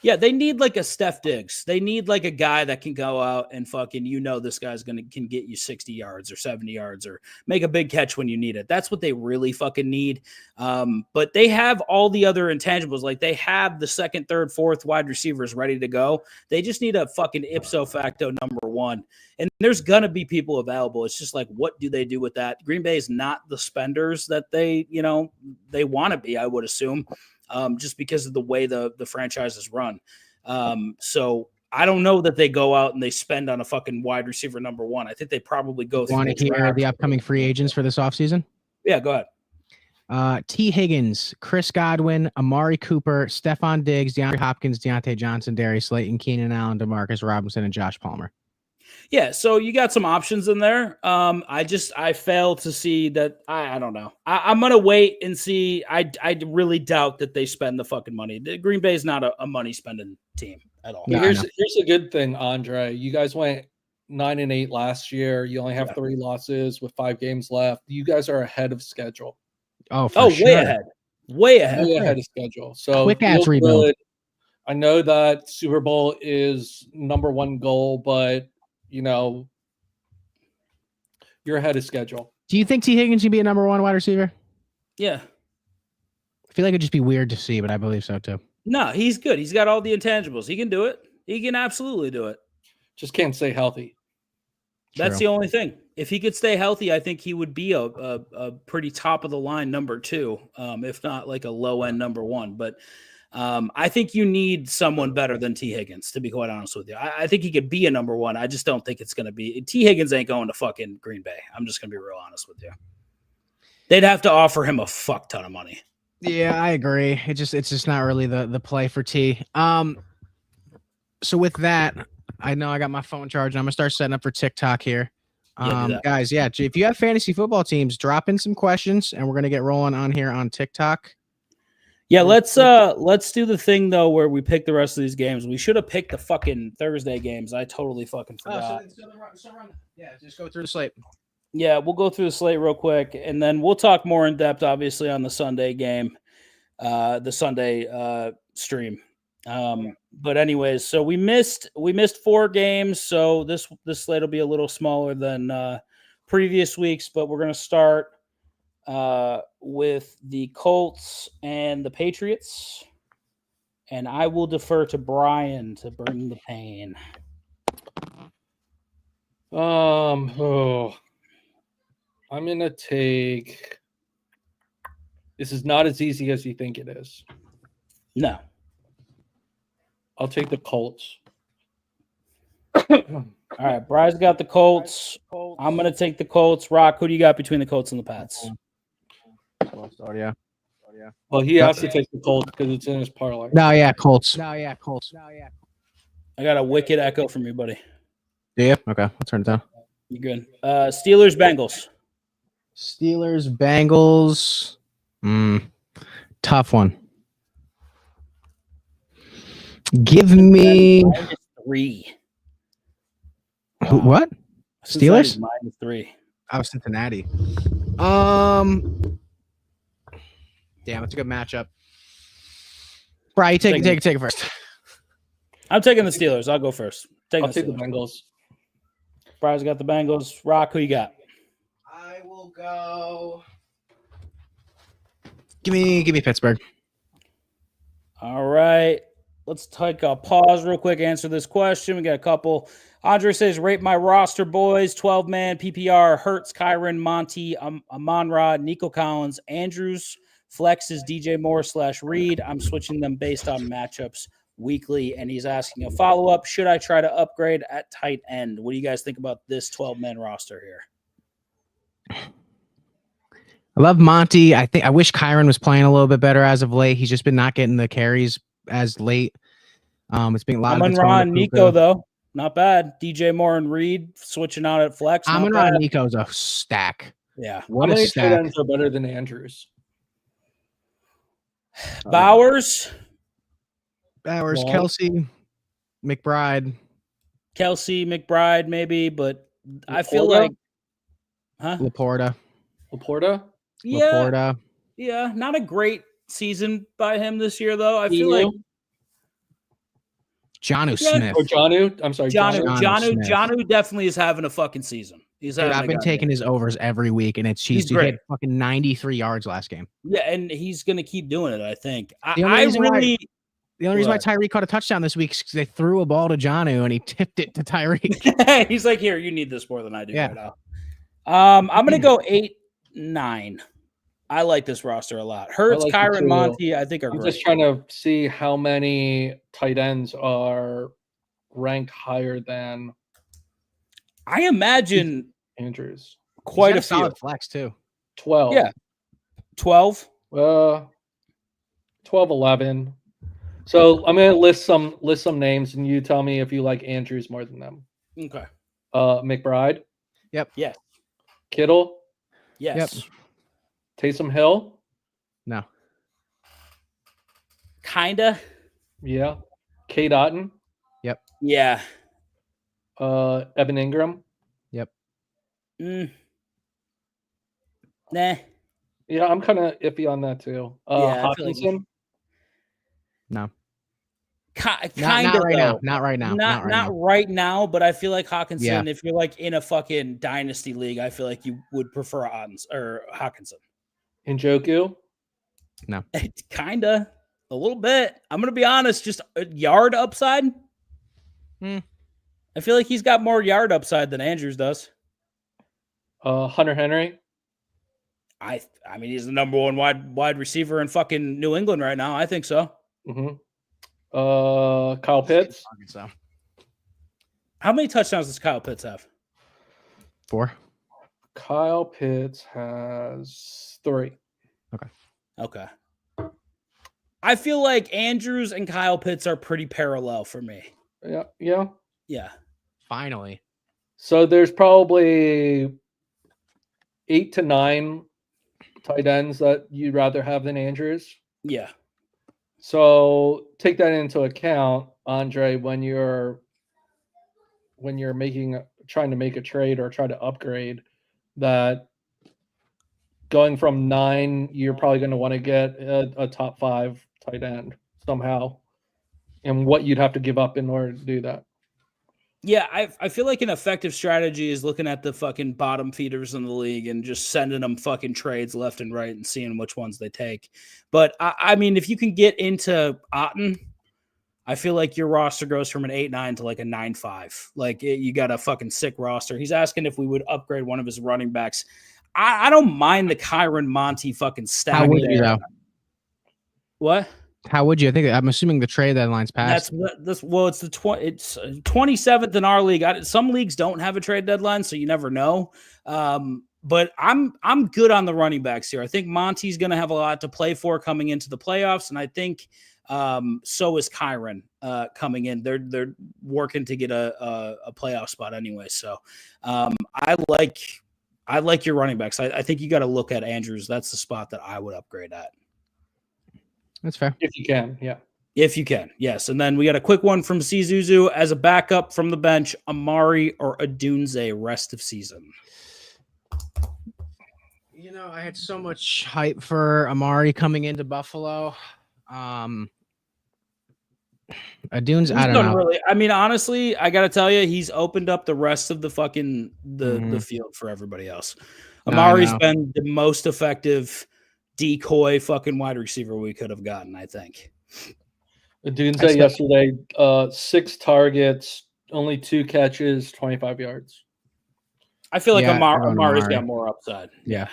Yeah, they need like a Steph Diggs. They need like a guy that can go out and fucking, this guy's can get you 60 yards or 70 yards or make a big catch when you need it. That's what they really fucking need. But they have all the other intangibles. Like they have the second, third, fourth wide receivers ready to go. They just need a fucking ipso facto number 1. And there's going to be people available. It's just like, what do they do with that? Green Bay is not the spenders that they want to be, I would assume. Just because of the way the franchise is run. So I don't know that they go out and they spend on a fucking wide receiver number 1. I think they probably go through. Want to hear the upcoming free agents for this offseason? Yeah, go ahead. T. Higgins, Chris Godwin, Amari Cooper, Stephon Diggs, DeAndre Hopkins, Deontay Johnson, Darius Slayton, Keenan Allen, Demarcus Robinson, and Josh Palmer. Yeah, so you got some options in there. I fail to see that. I don't know. I'm gonna wait and see. I really doubt that they spend the fucking money. Green Bay is not a money spending team at all. No, here's a good thing, Andre. You guys went 9-8 last year. You only have 3 losses with 5 games left. You guys are ahead of schedule. Sure. Way ahead of schedule. So quick ass rebuild. I know that Super Bowl is number 1 goal, but you're ahead of schedule. Do you think T. Higgins should be a number 1 wide receiver? Yeah. I feel like it'd just be weird to see, but I believe so too. No, he's good. He's got all the intangibles. He can do it. He can absolutely do it. Just can't stay healthy. That's the only thing. If he could stay healthy, I think he would be a pretty top of the line number 2, if not like a low end number 1. But I think you need someone better than T. Higgins, to be quite honest with you. I think he could be a number 1. I just don't think it's going to be. T. Higgins ain't going to fucking Green Bay. I'm just going to be real honest with you. They'd have to offer him a fuck ton of money. Yeah, I agree. It's just not really the play for T. So with that, I know I got my phone charged. I'm going to start setting up for TikTok here. Guys, if you have fantasy football teams, drop in some questions, and we're going to get rolling on here on TikTok. Yeah, let's do the thing though where we pick the rest of these games. We should have picked the fucking Thursday games. I totally fucking forgot. Just go through the slate. Yeah, we'll go through the slate real quick, and then we'll talk more in depth, obviously, on the Sunday game, the Sunday stream. But anyways, so we missed 4 games, so this slate will be a little smaller than previous weeks, but we're gonna start with the Colts and the Patriots, and I will defer to Brian to bring the pain. I'm gonna take. This is not as easy as you think it is. No, I'll take the Colts. All right, Brian's got the Colts. I'm gonna take the Colts. Rock, who do you got between the Colts and the Pats? Yeah. Well, he has to take the Colts because it's in his parlay. Colts. I got a wicked echo from you, buddy. Yeah. Okay. I'll turn it down. You good? Steelers, Bengals. Tough one. Give me -3. What? Steelers? -3. Oh, Cincinnati. Damn, it's a good matchup. Brian, you take it first. I'm taking the Steelers. I'll go first. I'll take the Bengals. Brian's got the Bengals. Rock, who you got? I will go. Give me Pittsburgh. All right. Let's take a pause real quick, answer this question. We got a couple. Andre says, rate my roster, boys. 12-man PPR, Hertz, Kyron, Monty, Amon-Ra, Nico Collins, Andrews. Flex is DJ Moore / Reed. I'm switching them based on matchups weekly. And he's asking a follow-up. Should I try to upgrade at tight end? What do you guys think about this 12-man roster here? I love Monty. I wish Kyron was playing a little bit better as of late. He's just been not getting the carries as late. It's been a lot of Amon-Ra and Nico, though. Not bad. DJ Moore and Reed switching out at flex. Amon-Ra and Nico's a stack. Yeah. What How a many stack. tight ends are better than Andrews? Bowers, Bowers, Long. Kelsey, McBride. Kelsey, McBride, maybe, but I feel Laporta? like, Laporta. Laporta? yeah, Laporta. yeah, not a great season by him this year, though. I feel EU? like Jonnu Yeah. Smith. Or Jonu? I'm sorry, Jonnu Smith. Johnu definitely is having a fucking season. He's Dude, having I've a been goddamn- taking his overs every week, and it's He's cheesy. He great. had fucking 93 yards last game. Yeah, and he's gonna keep doing it. I think. The only reason why- really. The only reason why What? Tyreek caught a touchdown this week is because they threw a ball to Jonnu and he tipped it to Tyreek. He's like, here, you need this more than I do Yeah. right now. I'm gonna go 8-9. I like this roster a lot. Hurts, like it Kyron, too. Monty, I think are I'm great. just trying to see how many tight ends are ranked higher than I imagine Andrews. quite a He's got few. solid flex too. 12. Yeah. 12. 12, 11. So I'm gonna list some names, and you tell me if you like Andrews more than them. Okay. McBride. Yep. Yes. Kittle. Yes. Taysom Hill. No. Kinda. Yeah. Kate Otten. Yeah. Evan Ingram. Mm. Nah. Yeah, I'm kind of iffy on that too. Yeah, I feel like- Hawkinson. No. Kind Not of right now. Not right now. Not right now. right now, but I feel like Hawkinson, Yeah. if you're like in a fucking dynasty league, I feel like you would prefer Ottens or Hawkinson. Njoku. Kinda. A little bit. I'm gonna be honest, just a yard upside. Hmm. I feel like he's got more yard upside than Andrews does. Hunter Henry. I mean, he's the number one wide receiver in fucking New England right now. I think so. Mm-hmm. Kyle Pitts. So How many touchdowns does Kyle Pitts have? 4. Kyle Pitts has 3. Okay. I feel like Andrews and Kyle Pitts are pretty parallel for me. Yeah, yeah. Yeah. Finally. So there's probably 8 to 9 tight ends that you'd rather have than Andrews. Yeah. So take that into account, Andre, when you're trying to make a trade or try to upgrade, that going from 9, you're probably going to want to get a top 5 tight end somehow, and what you'd have to give up in order to do that. Yeah, I feel like an effective strategy is looking at the fucking bottom feeders in the league and just sending them fucking trades left and right and seeing which ones they take. But I mean, if you can get into Otten, I feel like your roster goes from an 8-9 to like a 9-5. Like you got a fucking sick roster. He's asking if we would upgrade one of his running backs. I don't mind the Kyron Monty fucking stack. How would you there. though? What? How would you? I think I'm assuming the trade deadline's passed. It's the 27th in our league. Some leagues don't have a trade deadline, so you never know. But I'm good on the running backs here. I think Monty's going to have a lot to play for coming into the playoffs, and I think so is Kyron coming in. They're working to get a playoff spot anyway. So I like your running backs. I think you got to look at Andrews. That's the spot that I would upgrade at. That's fair. If you can, yeah. If you can, yes. And then we got a quick one from Zuzu as a backup from the bench, Amari or Adunze rest of season. You know, I had so much hype for Amari coming into Buffalo. Adune's, I don't know. Really, I mean, honestly, I got to tell you, he's opened up the rest of the fucking the field for everybody else. Amari's been the most effective decoy fucking wide receiver we could have gotten, I think. Dunze yesterday, 6 targets, only 2 catches, 25 yards. I feel like Yeah, I go Amari's Amari. got more upside. Yeah.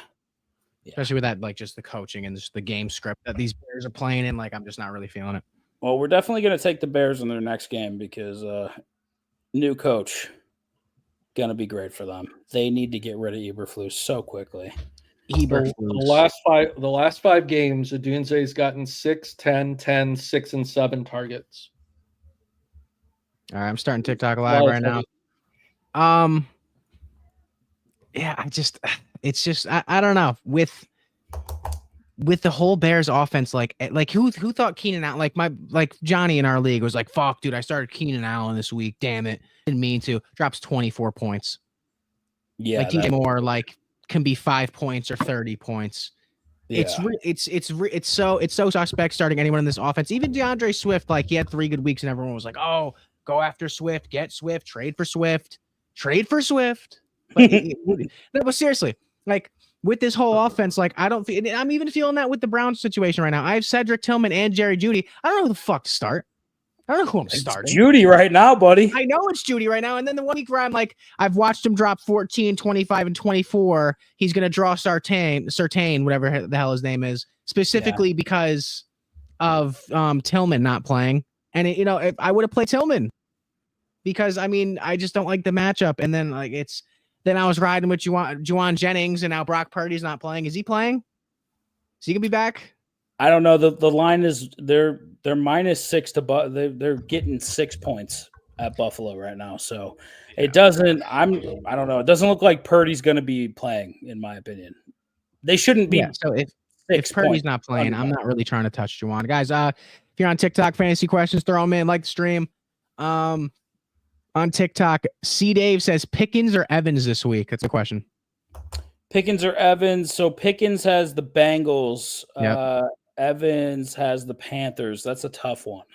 Yeah. Especially with that, like, just the coaching and just the game script that these Bears are playing in. Like, I'm just not really feeling it. Well, we're definitely going to take the Bears in their next game because new coach going to be great for them. They need to get rid of Eberflus so quickly. The last 5 games, Odunze's gotten 6, 10, 10, 6, and 7 targets. All right, I'm starting TikTok live right now. Yeah, it's just I don't know with the whole Bears offense, like who thought Keenan Allen, like Johnny in our league was like, fuck, dude, I started Keenan Allen this week, damn it, didn't mean to, drops 24 points. Yeah, like DJ Moore can be 5 points or 30 points. Yeah. It's so suspect starting anyone in this offense. Even DeAndre Swift, like, he had 3 good weeks and everyone was like, oh, go after Swift, get Swift, trade for Swift. But no, but seriously, like, with this whole offense, like, I'm even feeling that with the Browns situation right now. I have Cedric Tillman and Jerry Jeudy. I don't know who the fuck to start. I don't know who I'm starting. Jeudy right now, buddy. I know it's Jeudy right now. And then the 1 week where I'm like, I've watched him drop 14, 25, and 24. He's going to draw Surtain, whatever the hell his name is, specifically because of Tillman not playing. And, if I would have played Tillman because, I mean, I just don't like the matchup. And then, like, then I was riding with Juwan Jennings, and now Brock Purdy's not playing. Is he playing? Is he going to be back? I don't know. The line is they're -6 to they're getting 6 points at Buffalo right now. So it doesn't. I don't know. It doesn't look like Purdy's going to be playing, in my opinion. They shouldn't be. Yeah, so if Purdy's not playing, I'm not really trying to touch Juwan. Guys, if you're on TikTok, fantasy questions, throw them in, like the stream. On TikTok, C Dave says Pickens or Evans this week. That's a question. Pickens or Evans. So Pickens has the Bengals. Yep. Evans has the Panthers. That's a tough one.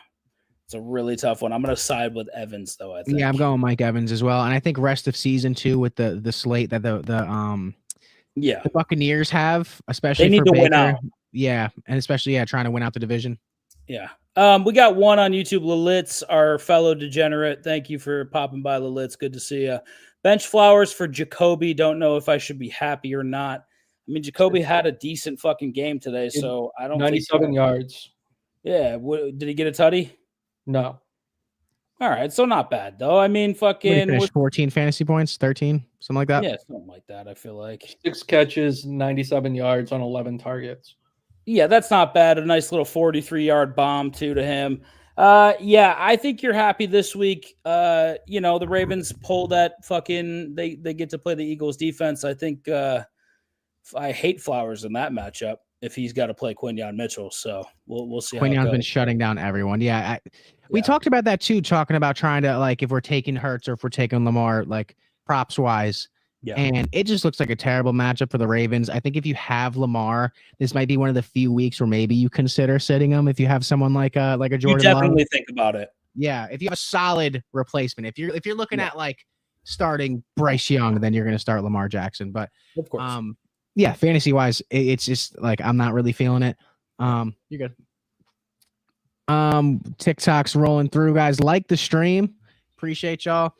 It's a really tough one. I'm going to side with Evans, though, I think. Yeah, I'm going Mike Evans as well. And I think rest of season, too, with the slate that the Buccaneers have, especially they need for to Baker. win out. Yeah, and especially, trying to win out the division. Yeah. We got one on YouTube. Lalitz, our fellow degenerate. Thank you for popping by, Lalitz. Good to see you. Bench flowers for Jacoby. Don't know if I should be happy or not. I mean, Jacoby had a decent fucking game today, so I don't 97 yards. Yeah. Did he get a tutty? No. All right, so not bad, though. I mean, fucking 14 fantasy points, 13, something like that. Yeah, something like that, I feel like. 6 catches, 97 yards on 11 targets. Yeah, that's not bad. A nice little 43-yard bomb, too, to him. Yeah, I think you're happy this week. The Ravens pull that fucking – they get to play the Eagles defense. I think I hate Flowers in that matchup if he's got to play Quinyon Mitchell. So we'll see. Quinion's been shutting down everyone. Yeah, we talked about that too, talking about trying to, like, if we're taking Hurts or if we're taking Lamar, like, props-wise. Yeah. And it just looks like a terrible matchup for the Ravens. I think if you have Lamar, this might be one of the few weeks where maybe you consider sitting him if you have someone like a Jordan Love. You definitely think about it. Yeah, if you have a solid replacement. If you're looking at, like, starting Bryce Young, then you're going to start Lamar Jackson. But of course. Yeah, fantasy wise, it's just like I'm not really feeling it. You're good. TikTok's rolling through, guys. Like the stream. Appreciate y'all.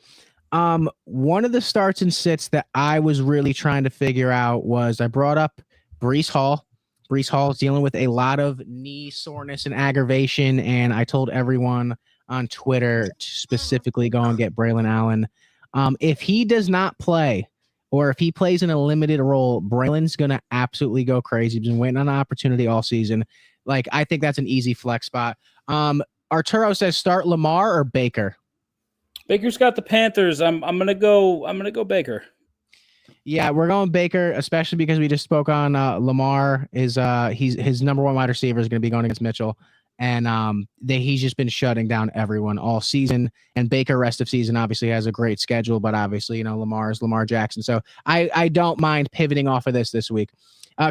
One of the starts and sits that I was really trying to figure out was I brought up Breece Hall. Breece Hall is dealing with a lot of knee soreness and aggravation, and I told everyone on Twitter to specifically go and get Braylon Allen. If he does not play, or if he plays in a limited role, Braylon's going to absolutely go crazy. He's been waiting on an opportunity all season. Like, I think that's an easy flex spot. Arturo says start Lamar or Baker. Baker's got the Panthers. I'm gonna go Baker. Yeah, we're going Baker, especially because we just spoke on Lamar. His number one wide receiver is going to be going against Mitchell, and he's just been shutting down everyone all season. And Baker, rest of season, obviously has a great schedule, but obviously Lamar is Lamar Jackson. So I don't mind pivoting off of this week.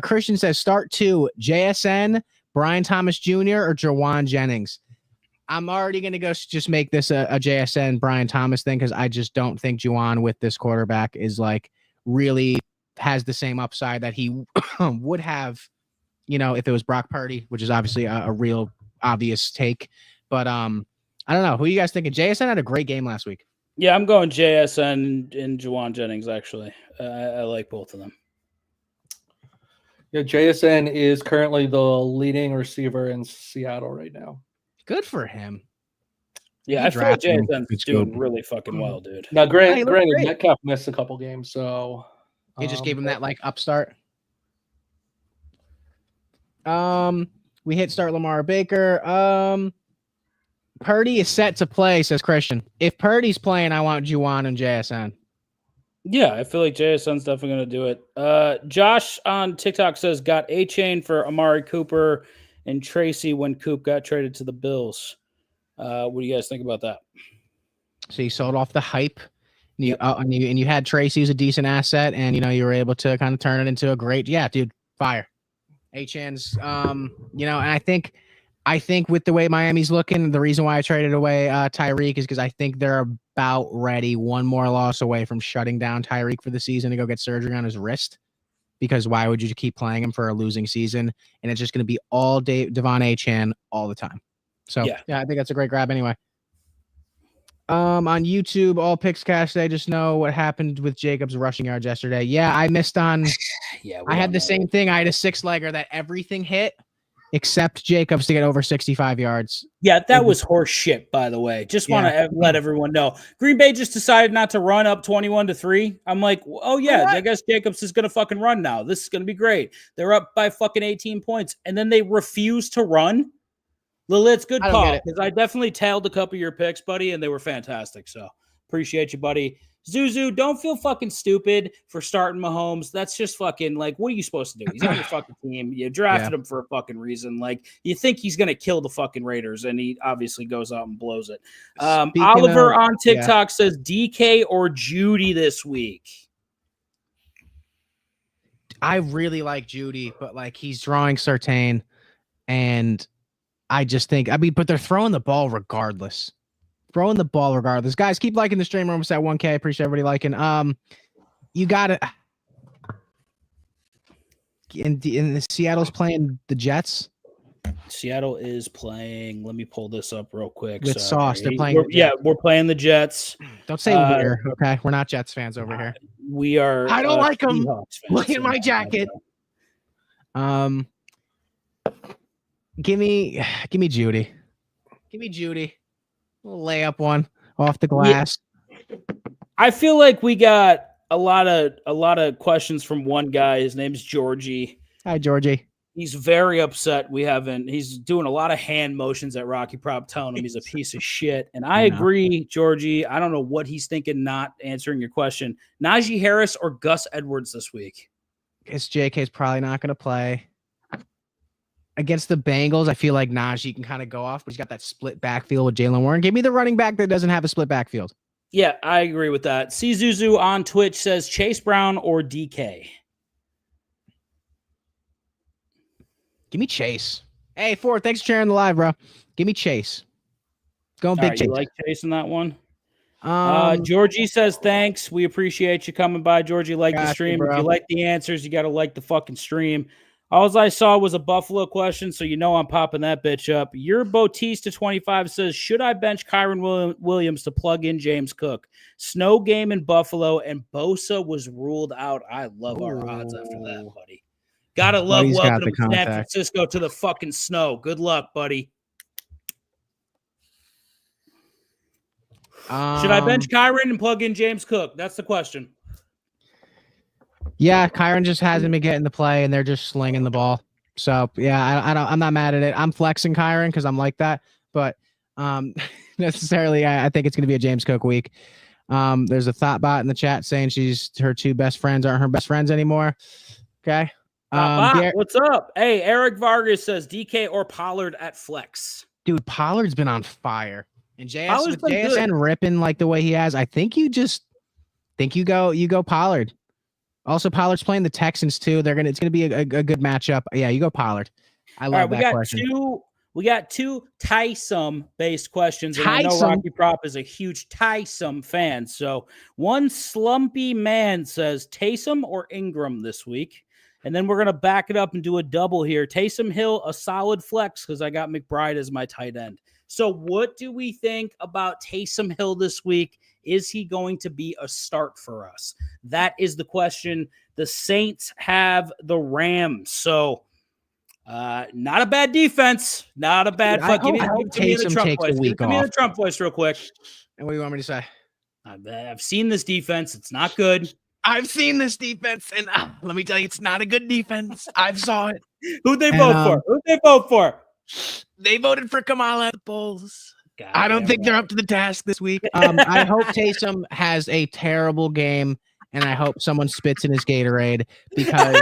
Christian says start 2 JSN, Brian Thomas Jr. or Jawan Jennings. I'm already going to go just make this a JSN Brian Thomas thing because I just don't think Juwan with this quarterback is like really has the same upside that he would have, if it was Brock Purdy, which is obviously a real obvious take. But I don't know. Who are you guys thinking? JSN had a great game last week. Yeah, I'm going JSN and Juwan Jennings, actually. I like both of them. Yeah, JSN is currently the leading receiver in Seattle right now. Good for him. Yeah, You I feel like drafted him. JSN's It's doing good. really fucking well, dude. Now, Yeah, he looked granted, great. Metcalf missed a couple games, so You just gave him that like upstart. We hit start Lamar Baker. Purdy is set to play, says Christian. If Purdy's playing, I want Juwan and JSN. Yeah, I feel like JSN's definitely going to do it. Josh on TikTok says, got A-Chain for Amari Cooper and Tracy when Coop got traded to the Bills. What do you guys think about that? So you sold off the hype. And you, Yep. and you had Tracy as a decent asset, and you were able to kind of turn it into a great, dude, fire. H-N's, and I think with the way Miami's looking, the reason why I traded away Tyreek is because I think they're about ready, one more loss away from shutting down Tyreek for the season to go get surgery on his wrist. Because why would you keep playing him for a losing season? And it's just going to be all Devon Achane all the time. So yeah, I think that's a great grab anyway. On YouTube, all picks cast today. Just know what happened with Jacobs rushing yards yesterday. Yeah, I missed on. Yeah, I had the same thing. I had a 6-legger that everything hit except Jacobs to get over 65 yards. Yeah, that was horse shit, by the way. Just want to let everyone know. Green Bay just decided not to run up 21-3. I'm like, oh yeah, I guess Jacobs is going to fucking run now. This is going to be great. They're up by fucking 18 points. And then they refuse to run. Lil, it's good call. Because I definitely tailed a couple of your picks, buddy, and they were fantastic. So appreciate you, buddy. Zuzu, don't feel fucking stupid for starting Mahomes. That's just fucking like, what are you supposed to do? He's on your fucking team. You drafted him for a fucking reason. Like, you think he's going to kill the fucking Raiders, and he obviously goes out and blows it. Oliver on TikTok says DK or Judy this week. I really like Judy, but like he's drawing Surtain, and I just think, but they're throwing the ball regardless. Guys, keep liking the stream. We're almost at 1K. I appreciate everybody liking. You got it. In Seattle's playing the Jets. Seattle is playing. Let me pull this up real quick. With Sauce, they're playing. We're playing the Jets. Don't say we're okay. We're not Jets fans over here. We are. I don't like them. Look at my jacket. Give me Judy. Give me Judy. We'll lay up one off the glass. Yeah. I feel like we got a lot of questions from one guy. His name's Georgie. Hi, Georgie. He's very upset. He's doing a lot of hand motions at Rocky Prop, telling him he's a piece of shit. And I agree, Georgie. I don't know what he's thinking, not answering your question. Najee Harris or Gus Edwards this week? Because JK's probably not going to play. Against the Bengals, I feel like Najee can kind of go off, but he's got that split backfield with Jalen Warren. Give me the running back that doesn't have a split backfield. Yeah, I agree with that. C Zuzu on Twitch says Chase Brown or DK. Give me Chase. Hey, Ford, thanks for sharing the live, bro. Give me Chase. Going big Chase. You like Chase in that one? Georgie says thanks. We appreciate you coming by, Georgie. Like the stream. If you like the answers, you got to like the fucking stream. All I saw was a Buffalo question, so I'm popping that bitch up. Your Bautista 25 says, should I bench Kyron Williams to plug in James Cook? Snow game in Buffalo, and Bosa was ruled out. I love our odds after that, buddy. Gotta love welcoming San Francisco to the fucking snow. Good luck, buddy. Should I bench Kyron and plug in James Cook? That's the question. Yeah, Kyron just hasn't been getting the play, and they're just slinging the ball. So yeah, I'm not mad at it. I'm flexing Kyron because I'm like that, but necessarily, I think it's going to be a James Cook week. There's a thought bot in the chat saying her two best friends aren't her best friends anymore. Okay. What's up? Hey, Eric Vargas says DK or Pollard at flex. Dude, Pollard's been on fire, and JSN ripping like the way he has. I think you go Pollard. Also, Pollard's playing the Texans too. It's gonna be a good matchup. Yeah, you go Pollard. I love that question. We got two Taysom based questions, and I know Rocky Prop is a huge Taysom fan. So one slumpy man says Taysom or Ingram this week, and then we're gonna back it up and do a double here. Taysom Hill, a solid flex because I got McBride as my tight end. So what do we think about Taysom Hill this week? Is he going to be a start for us? That is the question. The Saints have the Rams. So not a bad defense. Not a bad fuck. I hope Taysom takes a week Give me off. the Trump voice real quick. And what do you want me to say? I've seen this defense. It's not good. I've seen this defense, and let me tell you, it's not a good defense. I've saw it. Who'd they vote for? They voted for Kamala at the polls. God, I don't think they're up to the task this week. I hope Taysom has a terrible game, and I hope someone spits in his Gatorade because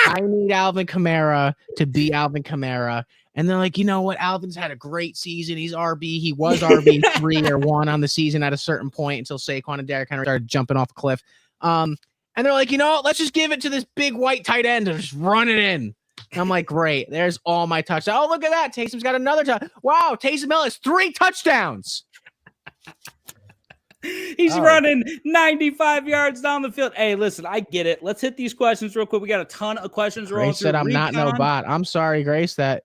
I need Alvin Kamara to be Alvin Kamara. And they're like, you know what? Alvin's had a great season. He's RB. He was RB 3 or 1 on the season at a certain point until Saquon and Derrick Henry started jumping off a cliff. And they're like, you know what? Let's just give it to this big white tight end and just run it in. And I'm like, great. There's all my touchdowns. Oh, look at that. Taysom's got another touchdown. Wow. Taysom Hill has 3 touchdowns. He's running 95 yards down the field. Hey, listen, I get it. Let's hit these questions real quick. We got a ton of questions rolling Grace said, I'm not no bot. I'm sorry, Grace, that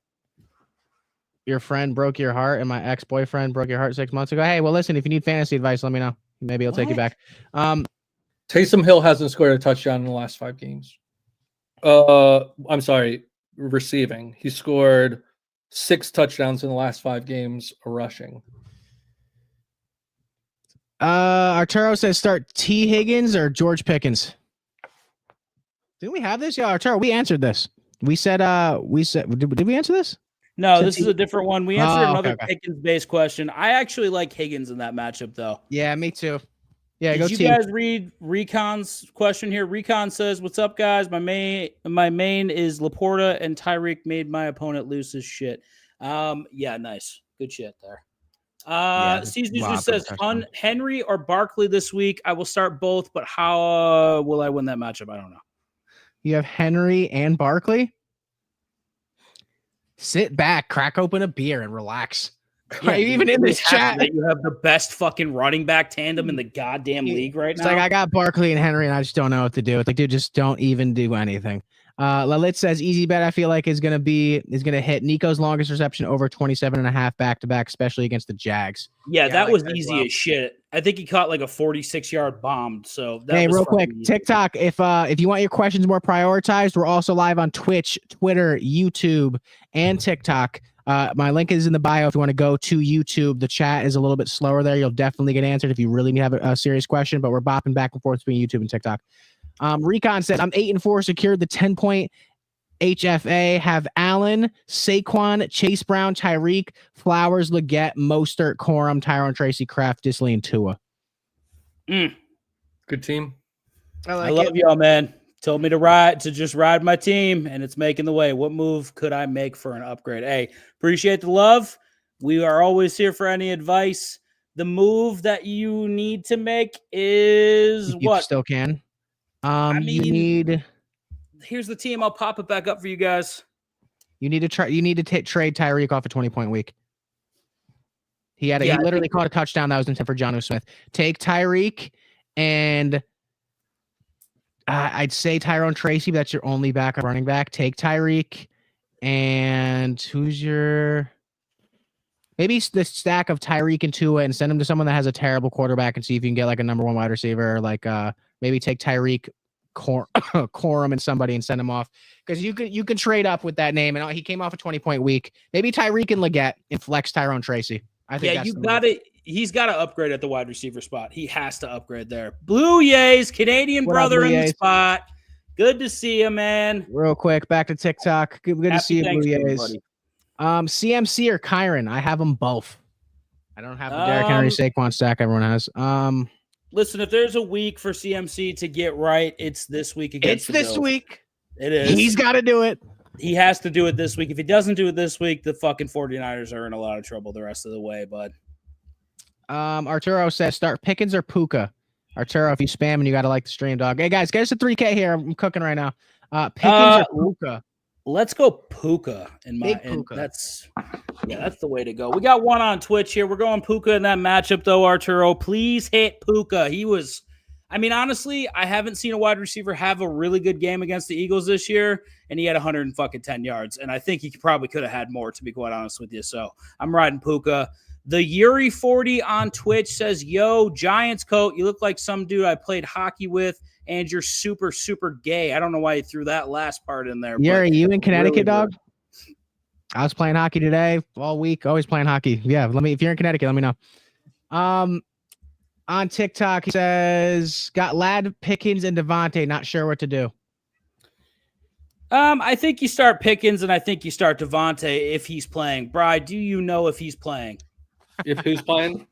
your friend broke your heart and my ex-boyfriend broke your heart 6 months ago. Hey, well, listen, if you need fantasy advice, let me know. Maybe I'll take you back. Taysom Hill hasn't scored a touchdown in the last 5 games. I'm sorry, receiving. He scored 6 touchdowns in the last 5 games rushing. Arturo says start T. Higgins or George Pickens. Didn't we have this? Yeah, Arturo, we answered this. We said did we answer this? No, this is a different one. We answered another Pickens-based question. I actually like Higgins in that matchup, though. Yeah, me too. Yeah, Did you guys read Recon's question here? Recon says, "What's up, guys? My main is Laporta, and Tyreek made my opponent lose his shit." Yeah, nice, good shit there. Caesar just says, Henry or Barkley this week. I will start both, but how will I win that matchup? I don't know. You have Henry and Barkley. Sit back, crack open a beer, and relax. Yeah, even in this chat, that you have the best fucking running back tandem in the goddamn league right now. It's like I got Barkley and Henry, and I just don't know what to do. It's like, dude, just don't even do anything. Lalit says easy bet. I feel like is gonna hit Nico's longest reception over 27.5 back-to-back, especially against the Jags. Yeah, that was easy as shit. I think he caught like a 46-yard bomb. So that was real quick, easy. TikTok. If you want your questions more prioritized, we're also live on Twitch, Twitter, YouTube, and TikTok. My link is in the bio if you want to go to YouTube. The chat is a little bit slower there. You'll definitely get answered if you really need to have a serious question, but we're bopping back and forth between YouTube and TikTok. Recon said, I'm 8-4, secured the 10-point HFA. Have Allen, Saquon, Chase Brown, Tyreek, Flowers, Leggett, Mostert, Corum, Tyrone Tracy, Kraft, Disley, and Tua. Good team. I love y'all, man. Told me to just ride my team, and it's making the way. What move could I make for an upgrade? Hey, appreciate the love. We are always here for any advice. The move that you need to make is you still can. Here's the team. I'll pop it back up for you guys. You need to trade Tyreek off a 20-point week. He literally caught a touchdown that was intended for Jonnu Smith. Take Tyreek, and I'd say Tyrone Tracy, but that's your only backup running back. Take Tyreek, and who's your maybe the stack of Tyreek and Tua, and send them to someone that has a terrible quarterback and see if you can get like a number 1 wide receiver. Like maybe take Tyreek, Corum, and somebody and send him off, because you can trade up with that name. And he came off a 20-point week. Maybe Tyreek and Leggett and flex Tyrone Tracy. I think you got it. He's got to upgrade at the wide receiver spot. He has to upgrade there. Blue Yays, Canadian brother in the spot. Good to see you, man. Real quick, back to TikTok. Good to see you, Blue Yays. CMC or Kyron? I have them both. I don't have the Derrick Henry Saquon stack everyone has. Listen, if there's a week for CMC to get right, it's this week against the Bills. Week. It is. He's got to do it. He has to do it this week. If he doesn't do it this week, the fucking 49ers are in a lot of trouble the rest of the way, bud. Arturo says start Pickens or Puka. Arturo, if you spam and you got to like the stream, dog. Hey, guys, get us a 3K here. I'm cooking right now. Pickens or Puka? Let's go Puka. That's the way to go. We got one on Twitch here. We're going Puka in that matchup, though, Arturo. Please hit Puka. I mean, honestly, I haven't seen a wide receiver have a really good game against the Eagles this year, and he had 110 yards, and I think he probably could have had more, to be quite honest with you. So I'm riding Puka. The Yuri 40 on Twitch says, "Yo, Giants coat, you look like some dude I played hockey with, and you're super, super gay." I don't know why you threw that last part in there. Yuri, you in Connecticut, really dog? I was playing hockey today, all week, always playing hockey. Yeah, if you're in Connecticut, let me know. On TikTok, he says, got Lad Pickens and Devontae, not sure what to do. I think you start Pickens, and I think you start Devontae if he's playing. Bri, do you know if he's playing? If who's playing?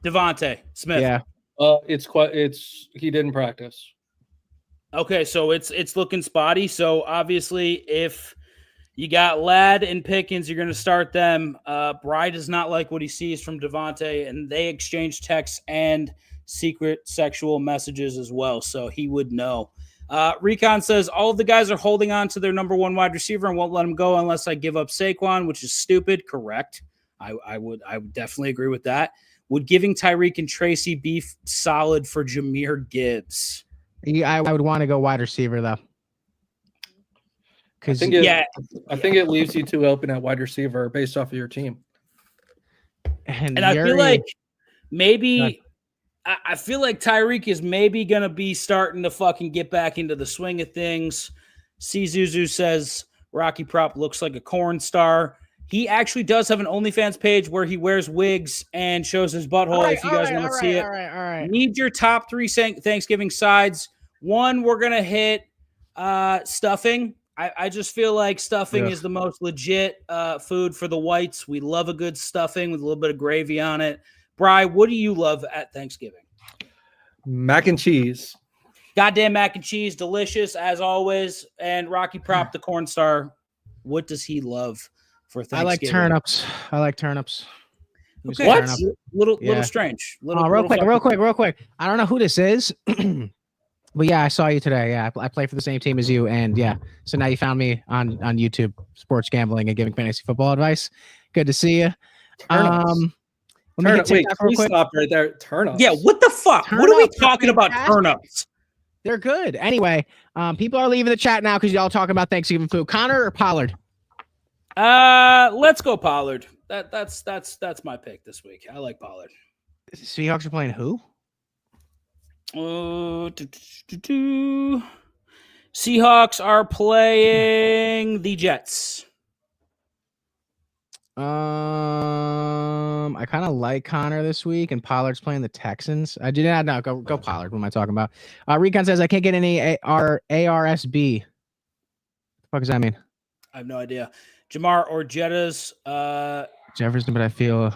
Devontae Smith. Yeah. He didn't practice. Okay, so it's looking spotty. So obviously, if you got Ladd and Pickens, you're going to start them. Bri does not like what he sees from Devontae, and they exchange texts and secret sexual messages as well, so he would know. Recon says all of the guys are holding on to their number one wide receiver and won't let him go unless I give up Saquon, which is stupid. Correct. I would definitely agree with that. Would giving Tyreek and Tracy be solid for Jahmyr Gibbs? I would want to go wide receiver, though. I think it leaves you too open at wide receiver based off of your team. And I feel like maybe I feel like Tyreek is maybe going to be starting to fucking get back into the swing of things. C. Zuzu says Rocky Prop looks like a corn star. He actually does have an OnlyFans page where he wears wigs and shows his butthole if you guys want to see it. All right. Need your top 3 Thanksgiving sides. One, we're going to hit stuffing. I just feel like stuffing is the most legit food for the whites. We love a good stuffing with a little bit of gravy on it. Bri, what do you love at Thanksgiving? Mac and cheese. Goddamn mac and cheese. Delicious, as always. And Rocky Prop, the corn star, what does he love for Thanksgiving? I like turnips. Okay. What? Little strange. Real quick. I don't know who this is. But yeah, I saw you today. Yeah, I play for the same team as you, and yeah, so now you found me on YouTube, sports gambling and giving fantasy football advice. Good to see you. Wait, please stop right there. Turnips. Yeah, what the fuck? What are we talking about? Turnips. They're good. Anyway, people are leaving the chat now because y'all talking about Thanksgiving food. Connor or Pollard? Let's go Pollard. That's my pick this week. I like Pollard. Seahawks are playing who? Seahawks are playing the Jets. I kind of like Connor this week, and Pollard's playing the Texans. I did not know. Go Pollard. What am I talking about? Recon says I can't get any ARSB. What the fuck does that mean? I have no idea. Jamar or Jettas. Jefferson, but I feel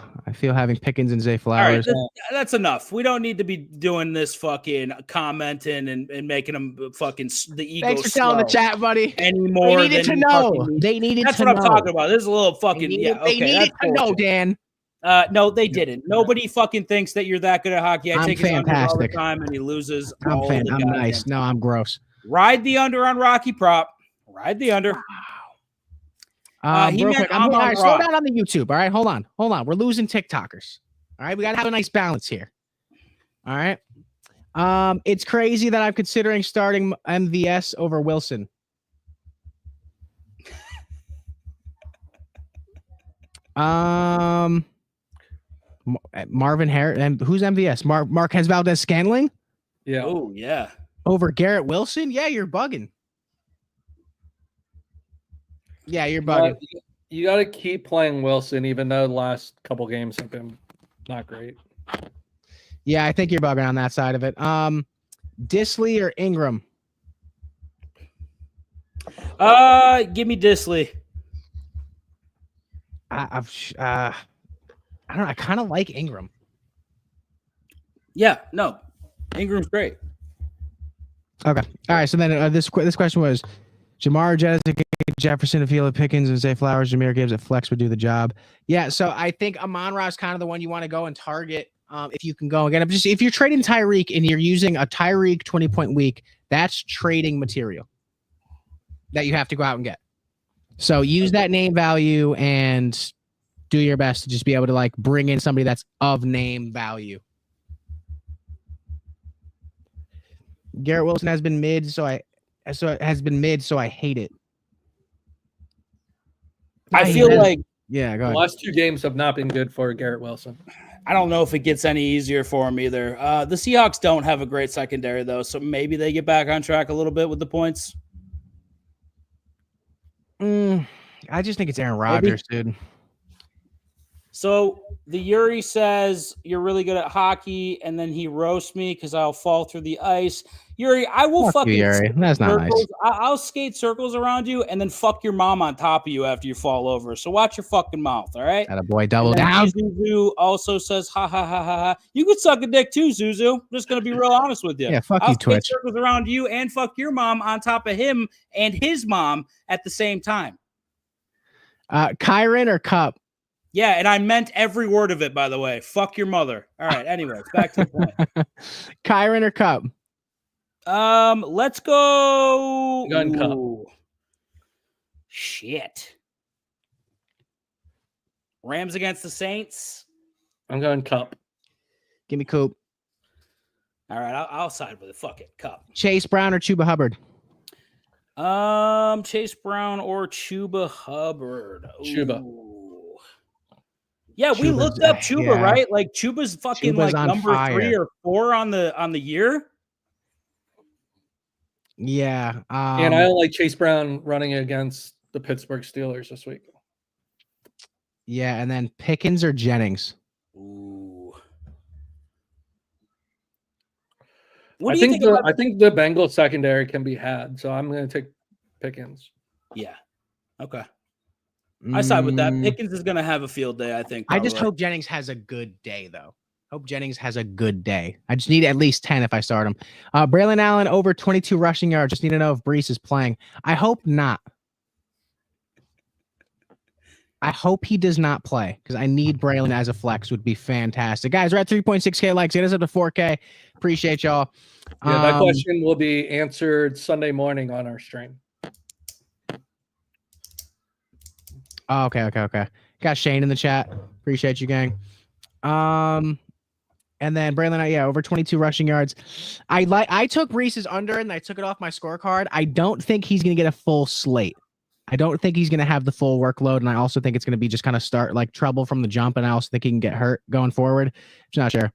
having Pickens and Zay Flowers. All right, that's enough. We don't need to be doing this fucking commenting and making them fucking the ego. Thanks for telling the chat, buddy. Anymore, they needed to know. They needed that's to what know. I'm talking about. This is a little fucking. They needed to know, Dan. No, they didn't. Nobody fucking thinks that you're that good at hockey. I take his under all the time, and he loses. I'm nice. No, I'm gross. Ride the under on Rocky Prop. Ride the under. Real quick, all right, slow down on the YouTube. All right, hold on. We're losing TikTokers. All right, we gotta have a nice balance here. All right. It's crazy that I'm considering starting MVS over Wilson. Marvin Harris and who's MVS? Marquez Valdez-Scantling? Yeah. Oh, yeah. Over Garrett Wilson? Yeah, you're bugging. Yeah, you're bugging. You got to keep playing Wilson, even though the last couple games have been not great. Yeah, I think you're bugging on that side of it. Disley or Ingram? Give me Disley. I don't know. I kind of like Ingram. Yeah, no, Ingram's great. Okay, all right. So then this question was: Jamar Jefferson, Avila Pickens, and Zay Flowers, Jahmyr Gibbs at flex would do the job. Yeah, so I think Amon-Ra is kind of the one you want to go and target if you can go again. If you're trading Tyreek and you're using a Tyreek 20-point week, that's trading material that you have to go out and get. So use that name value and do your best to just be able to like bring in somebody that's of name value. Garrett Wilson has been mid, so it has been mid, so I hate it. I feel like yeah, go The ahead. last 2 games have not been good for Garrett Wilson. I don't know if it gets any easier for him either. The Seahawks don't have a great secondary though, so maybe they get back on track a little bit with the points. I just think it's Aaron Rodgers, dude. So the Yuri says you're really good at hockey, and then he roasts me because I'll fall through the ice. Yuri, I will Fuck you, fucking Yuri. skate That's not nice. circles. I'll skate circles around you and then fuck your mom on top of you after you fall over. So watch your fucking mouth, all right? Atta boy, double And then down. Zuzu also says, ha, ha, ha, ha, ha. You could suck a dick too, Zuzu. I'm just going to be real honest with you. Yeah, fuck I'll you, skate Twitch. circles around you and fuck your mom on top of him and his mom at the same time. Kyron or Cup? Yeah, and I meant every word of it, by the way. Fuck your mother. All right, anyways, back to the point. Kyron or Cup? Let's go. Gun Cup. Ooh. Shit. Rams against the Saints. I'm going Cup. Give me Coop. All right, I'll side with it. Fuck it, Cup. Chase Brown or Chuba Hubbard? Chase Brown or Chuba Hubbard. Chuba. Ooh. Yeah, we Chuba's- looked up Chuba, yeah. right? Like Chuba's fucking Chuba's like on number fire. 3 or 4 on the year. Yeah. And I don't like Chase Brown running against the Pittsburgh Steelers this week. Yeah, and then Pickens or Jennings? Ooh. I think the Bengals secondary can be had, so I'm going to take Pickens. Yeah. Okay. I side with that. Mm, Pickens is going to have a field day, I think. I just probably. hope Jennings has a good day, though. Hope Jennings has a good day. I just need at least 10 if I start him. Braylon Allen over 22 rushing yards. Just need to know if Brees is playing. I hope not. I hope he does not play because I need Braylon as a flex. Would be fantastic. Guys, we're at 3.6K likes. Get us up to 4K. Appreciate y'all. Yeah, that question will be answered Sunday morning on our stream. Oh, okay. Got Shane in the chat. Appreciate you, gang. And then Braylon, yeah, over 22 rushing yards. I took Reese's under and I took it off my scorecard. I don't think he's gonna get a full slate. I don't think he's gonna have the full workload, and I also think it's gonna be just kind of start like trouble from the jump, and I also think he can get hurt going forward. Just not sure.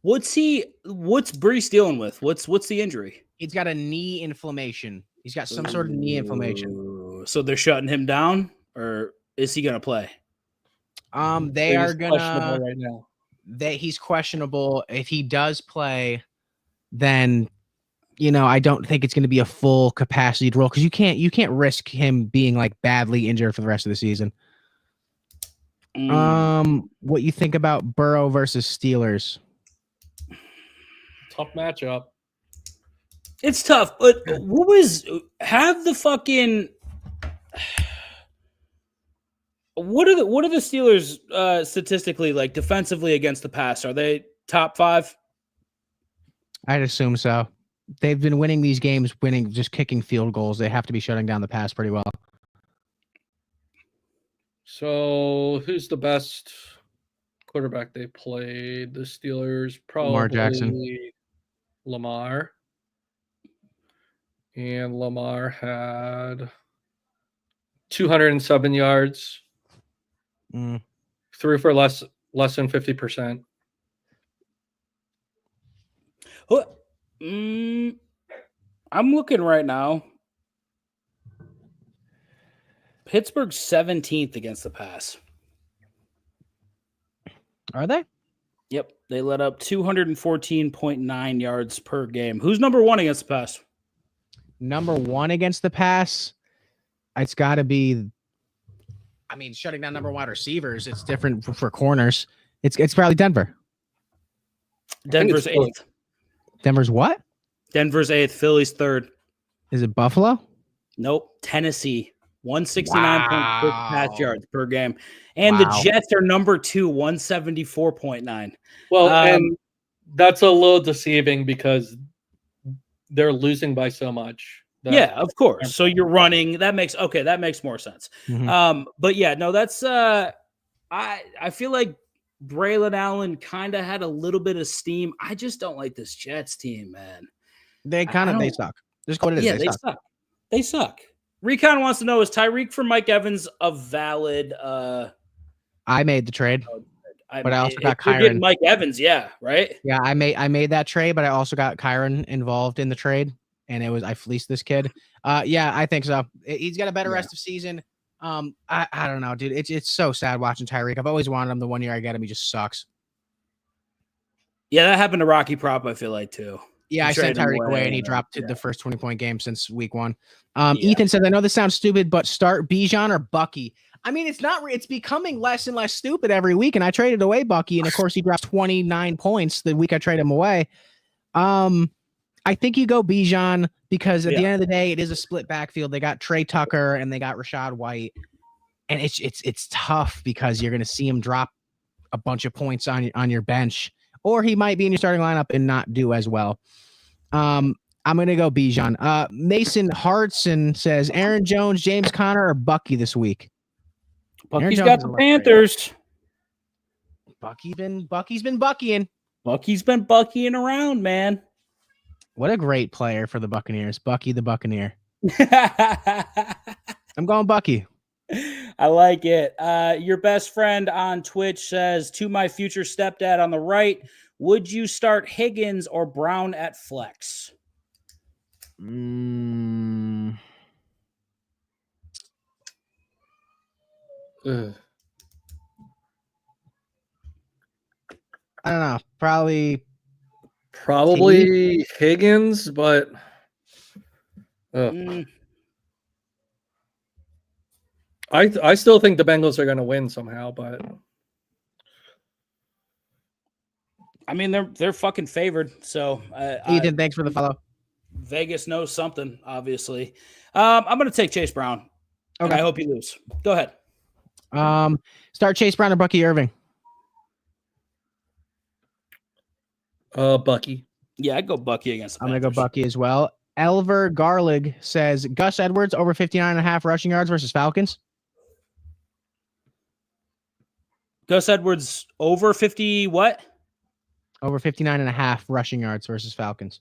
What's Brees dealing with? What's the injury? He's got a knee inflammation. He's got some sort of knee inflammation. Ooh, so they're shutting him down, or is he gonna play? They are gonna questionable right now. He's questionable. If he does play, then I don't think it's going to be a full capacity role because you can't risk him being like badly injured for the rest of the season. What you think about Burrow versus Steelers? Tough matchup. It's tough, but what are the Steelers statistically like defensively against the pass? Are they top 5? I'd assume so. They've been winning these games, just kicking field goals. They have to be shutting down the pass pretty well. So who's the best quarterback they played? The Steelers, probably Lamar Jackson. Lamar. And Lamar had 207 yards. Threw for less than 50%. I'm looking right now. Pittsburgh's 17th against the pass. Are they? Yep, they let up 214.9 yards per game. Who's number 1 against the pass? Number 1 against the pass. It's got to be. I mean, shutting down number 1 receivers. It's different for corners. It's probably Denver. Denver's 8th. Denver's what? Denver's 8th. Philly's 3rd. Is it Buffalo? Nope. Tennessee. 169.6 pass yards per game. And Wow. the Jets are number 2, 174.9. Well, and that's a little deceiving because they're losing by so much. Yeah, of course. So you're running. That makes more sense. Mhm. But yeah, no, that's I feel like Braylon Allen kind of had a little bit of steam. I just don't like this Jets team, man. They suck. Just what it is. Yeah, they suck. They suck. Recon wants to know, is Tyreek for Mike Evans a valid I made the trade, but I also got you're getting Kyron. Mike Evans, yeah, right? Yeah, I made that trade, but I also got Kyron involved in the trade, and I fleeced this kid. Yeah, I think so. He's got a better rest of season. I don't know, dude. It's so sad watching Tyreek. I've always wanted him. The 1 year I get him, he just sucks. Yeah, that happened to Rocky Prop, I feel like, too. Yeah, He I sent traded him Tyreek away, and he and, dropped to the first 20-point game since week 1. Yeah. Ethan says, I know this sounds stupid, but start Bijan or Bucky. I mean, it's becoming less and less stupid every week, and I traded away Bucky, and of course he dropped 29 points the week I traded him away. I think you go Bijan because at the end of the day, it is a split backfield. They got Trey Tucker and they got Rashad White, and it's tough because you're going to see him drop a bunch of points on your bench, or he might be in your starting lineup and not do as well. I'm going to go Bijan. Mason Hartson says Aaron Jones, James Conner, or Bucky this week. Bucky's got the Panthers. Bucky's been buckying. Bucky's been buckying around, man. What a great player for the Buccaneers. Bucky the Buccaneer. I'm going Bucky. I like it. Your best friend on Twitch says, to my future stepdad on the right, would you start Higgins or Brown at flex? I don't know. Probably Higgins, but I still think the Bengals are going to win somehow, but I mean they're fucking favored. So Ethan, thanks for the follow. Vegas knows something, obviously. I'm going to take Chase Brown. Okay, I hope you lose. Go ahead. Start Chase Brown or Bucky Irving. Bucky. Yeah, I'd go Bucky against the I'm going Panthers. to go Bucky as well. Elver Garlig says Gus Edwards over 59.5 rushing yards versus Falcons. Gus Edwards over 50 what? Over 59.5 rushing yards versus Falcons.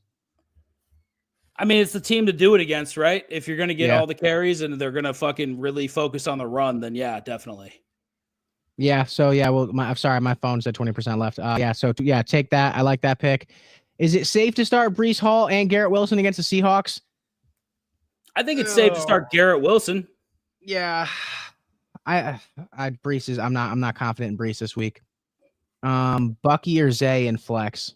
I mean, it's the team to do it against, right? If you're going to get all the carries and they're going to fucking really focus on the run, then yeah, definitely. Yeah. So yeah. Well, I'm sorry, my phone's at 20% left. Take that. I like that pick. Is it safe to start Breece Hall and Garrett Wilson against the Seahawks? I think it's safe to start Garrett Wilson. Yeah. Breece is. I'm not confident in Breece this week. Bucky or Zay in flex.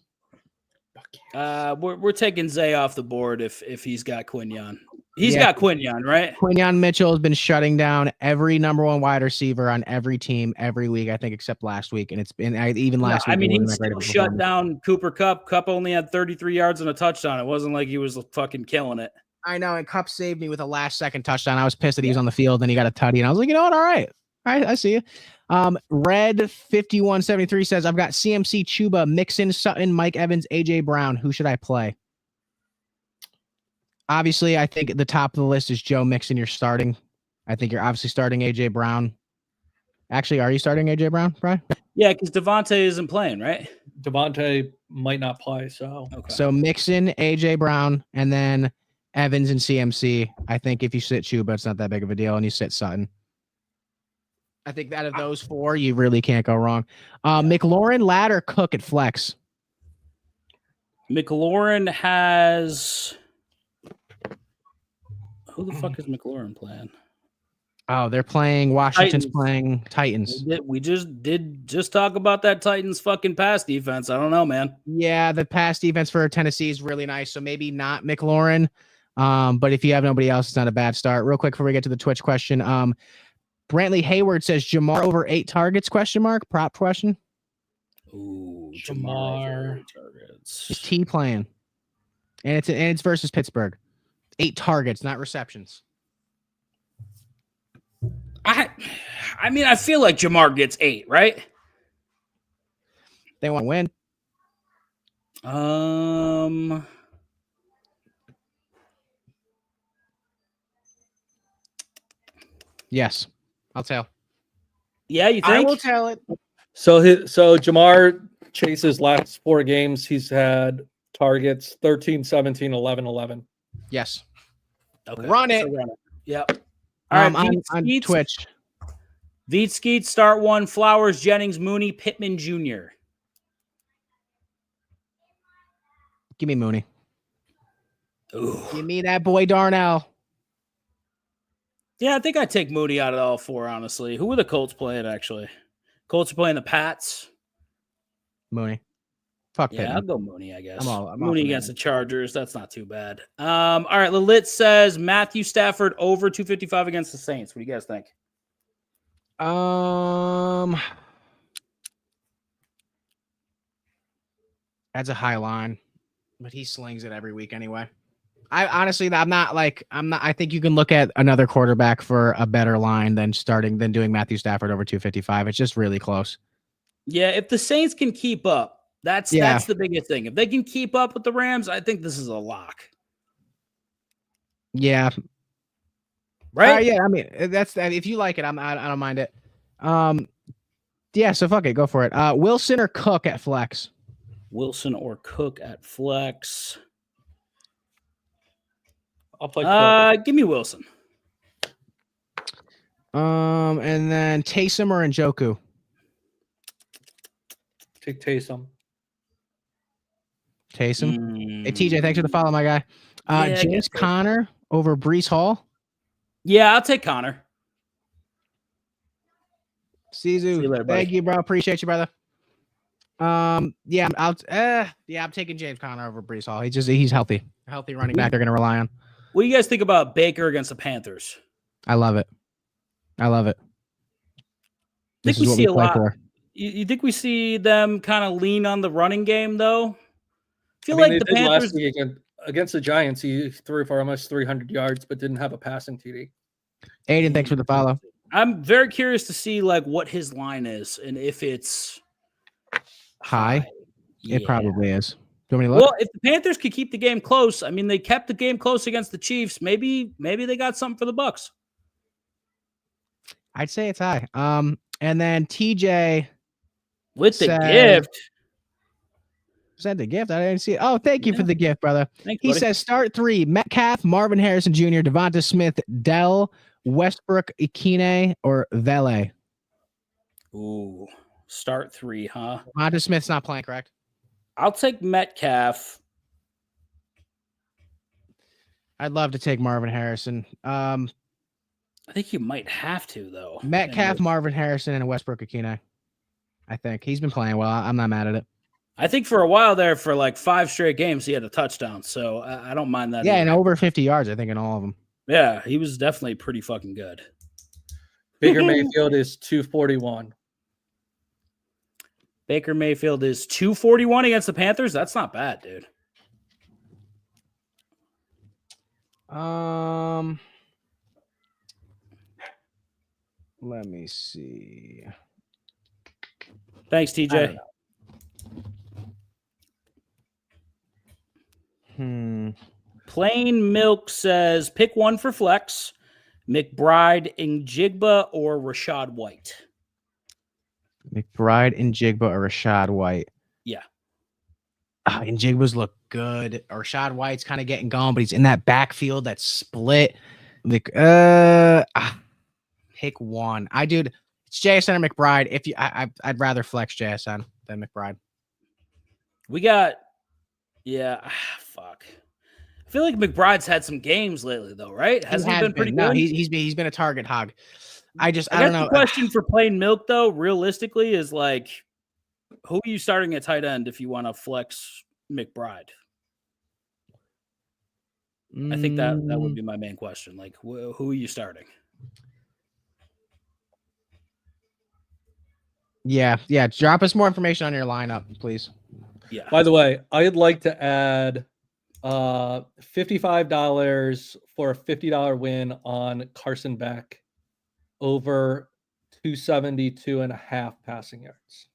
We're taking Zay off the board if he's got Quinyon. He's got Quinyon, right? Quinyon Mitchell has been shutting down every number one wide receiver on every team every week, I think, except last week. And it's been even last week. I mean, he still shut down Cooper Kupp. Kupp only had 33 yards and a touchdown. It wasn't like he was fucking killing it. I know, and Kupp saved me with a last-second touchdown. I was pissed that he was on the field, and he got a tutty, and I was like, you know what? All right, I see you. Red 5173 says, I've got CMC, Chuba, Mixon, Sutton, Mike Evans, AJ Brown. Who should I play? Obviously, I think the top of the list is Joe Mixon. You're starting. I think you're obviously starting AJ Brown. Actually, are you starting AJ Brown, Brian? Yeah, because Devontae isn't playing, right? Devontae might not play, so okay. So Mixon, AJ Brown, and then Evans and CMC. I think if you sit Chuba, it's not that big of a deal, and you sit Sutton. I think out of those four, you really can't go wrong. McLaurin, Ladd, or Cook at flex? McLaurin has... Who the fuck is McLaurin playing? Oh, they're playing Washington's Titans. Playing Titans. We just talk about that Titans fucking pass defense. I don't know, man. Yeah, the pass defense for Tennessee is really nice. So maybe not McLaurin. But if you have nobody else, it's not a bad start. Real quick before we get to the Twitch question. Brantley Hayward says Jamar over 8 targets? Prop question. Ooh, Jamar targets. Is T playing? And it's versus Pittsburgh. 8 targets, not receptions. I mean, I feel like Jamar gets 8, right? They want to win. Yes, I'll tell. Yeah, you think? I will tell it. So Jamar Chase's last 4 games, he's had targets, 13, 17, 11, 11. Yes. Okay. Run it. So run it. Yep. All right. On Twitch. Veet Skeet, start one. Flowers, Jennings, Mooney, Pittman Jr. Give me Mooney. Ooh. Give me that boy Darnell. Yeah, I think I'd take Mooney out of all four, honestly. Who are the Colts playing, actually? Colts are playing the Pats. Mooney. Fuck Yeah, Pittman. I'll go Mooney, I guess. I'm Mooney off against the Chargers. That's not too bad. All right, Lalit says Matthew Stafford over 255 against the Saints. What do you guys think? That's a high line, but he slings it every week anyway. I think you can look at another quarterback for a better line than doing Matthew Stafford over 255. It's just really close. Yeah, if the Saints can keep up, that's the biggest thing. If they can keep up with the Rams, I think this is a lock. Yeah. Right? Yeah, I mean, that's if you like it, I don't mind it. Yeah, so fuck it, go for it. Wilson or Cook at flex? Wilson or Cook at flex. I'll play Cook. Give me Wilson. And then Taysom or Njoku? Take Taysom. Hey, TJ, thanks for the follow, my guy. James Conner over Breece Hall. Yeah, I'll take Connor. See you later, thank you, bro. Appreciate you, brother. I'm taking James Conner over Breece Hall. He's healthy. A healthy running back they're gonna rely on. What do you guys think about Baker against the Panthers? I love it. This is what we play for. You think we see them kind of lean on the running game, though? I feel like the Panthers last week against the Giants, he threw for almost 300 yards, but didn't have a passing TD. Aiden, thanks for the follow. I'm very curious to see what his line is and if it's high. It probably is. Do you want me to look? Well, if the Panthers could keep the game close, I mean, they kept the game close against the Chiefs. Maybe they got something for the Bucks. I'd say it's high. And then TJ with the gift. Said the gift. I didn't see it. Oh, thank you for the gift, brother. Thanks, he says start 3: Metcalf, Marvin Harrison Jr., Devonta Smith, Dell, Westbrook, Ikine, or Vele. Ooh, start 3, huh? Devonta Smith's not playing, correct? I'll take Metcalf. I'd love to take Marvin Harrison. I think you might have to, though. Metcalf, Marvin Harrison, and Westbrook Ikine. I think he's been playing well. I'm not mad at it. I think for a while there, for 5 straight games, he had a touchdown. So I don't mind that. Yeah, and over 50 yards, I think, in all of them. Yeah, he was definitely pretty fucking good. Baker Mayfield is 241. Baker Mayfield is 241 against the Panthers. That's not bad, dude. Let me see. Thanks, TJ. Plain Milk says pick one for flex: McBride, Njigba, or Rashad White. McBride, Njigba, or Rashad White. Yeah. Njigba's look good. Rashad White's kind of getting going, but he's in that backfield, that split. Pick one. It's JSN or McBride. I'd rather flex JSN than McBride. We got, fuck. I feel like McBride's had some games lately, though, right? Hasn't he been pretty good? No, he's been a target hog. I don't know. The question for Plain Milk, though, realistically, is who are you starting at tight end if you want to flex McBride? I think that would be my main question. Who are you starting? Yeah. Drop us more information on your lineup, please. Yeah. By the way, I'd like to add $55 for a $50 win on Carson Beck over 272.5 passing yards.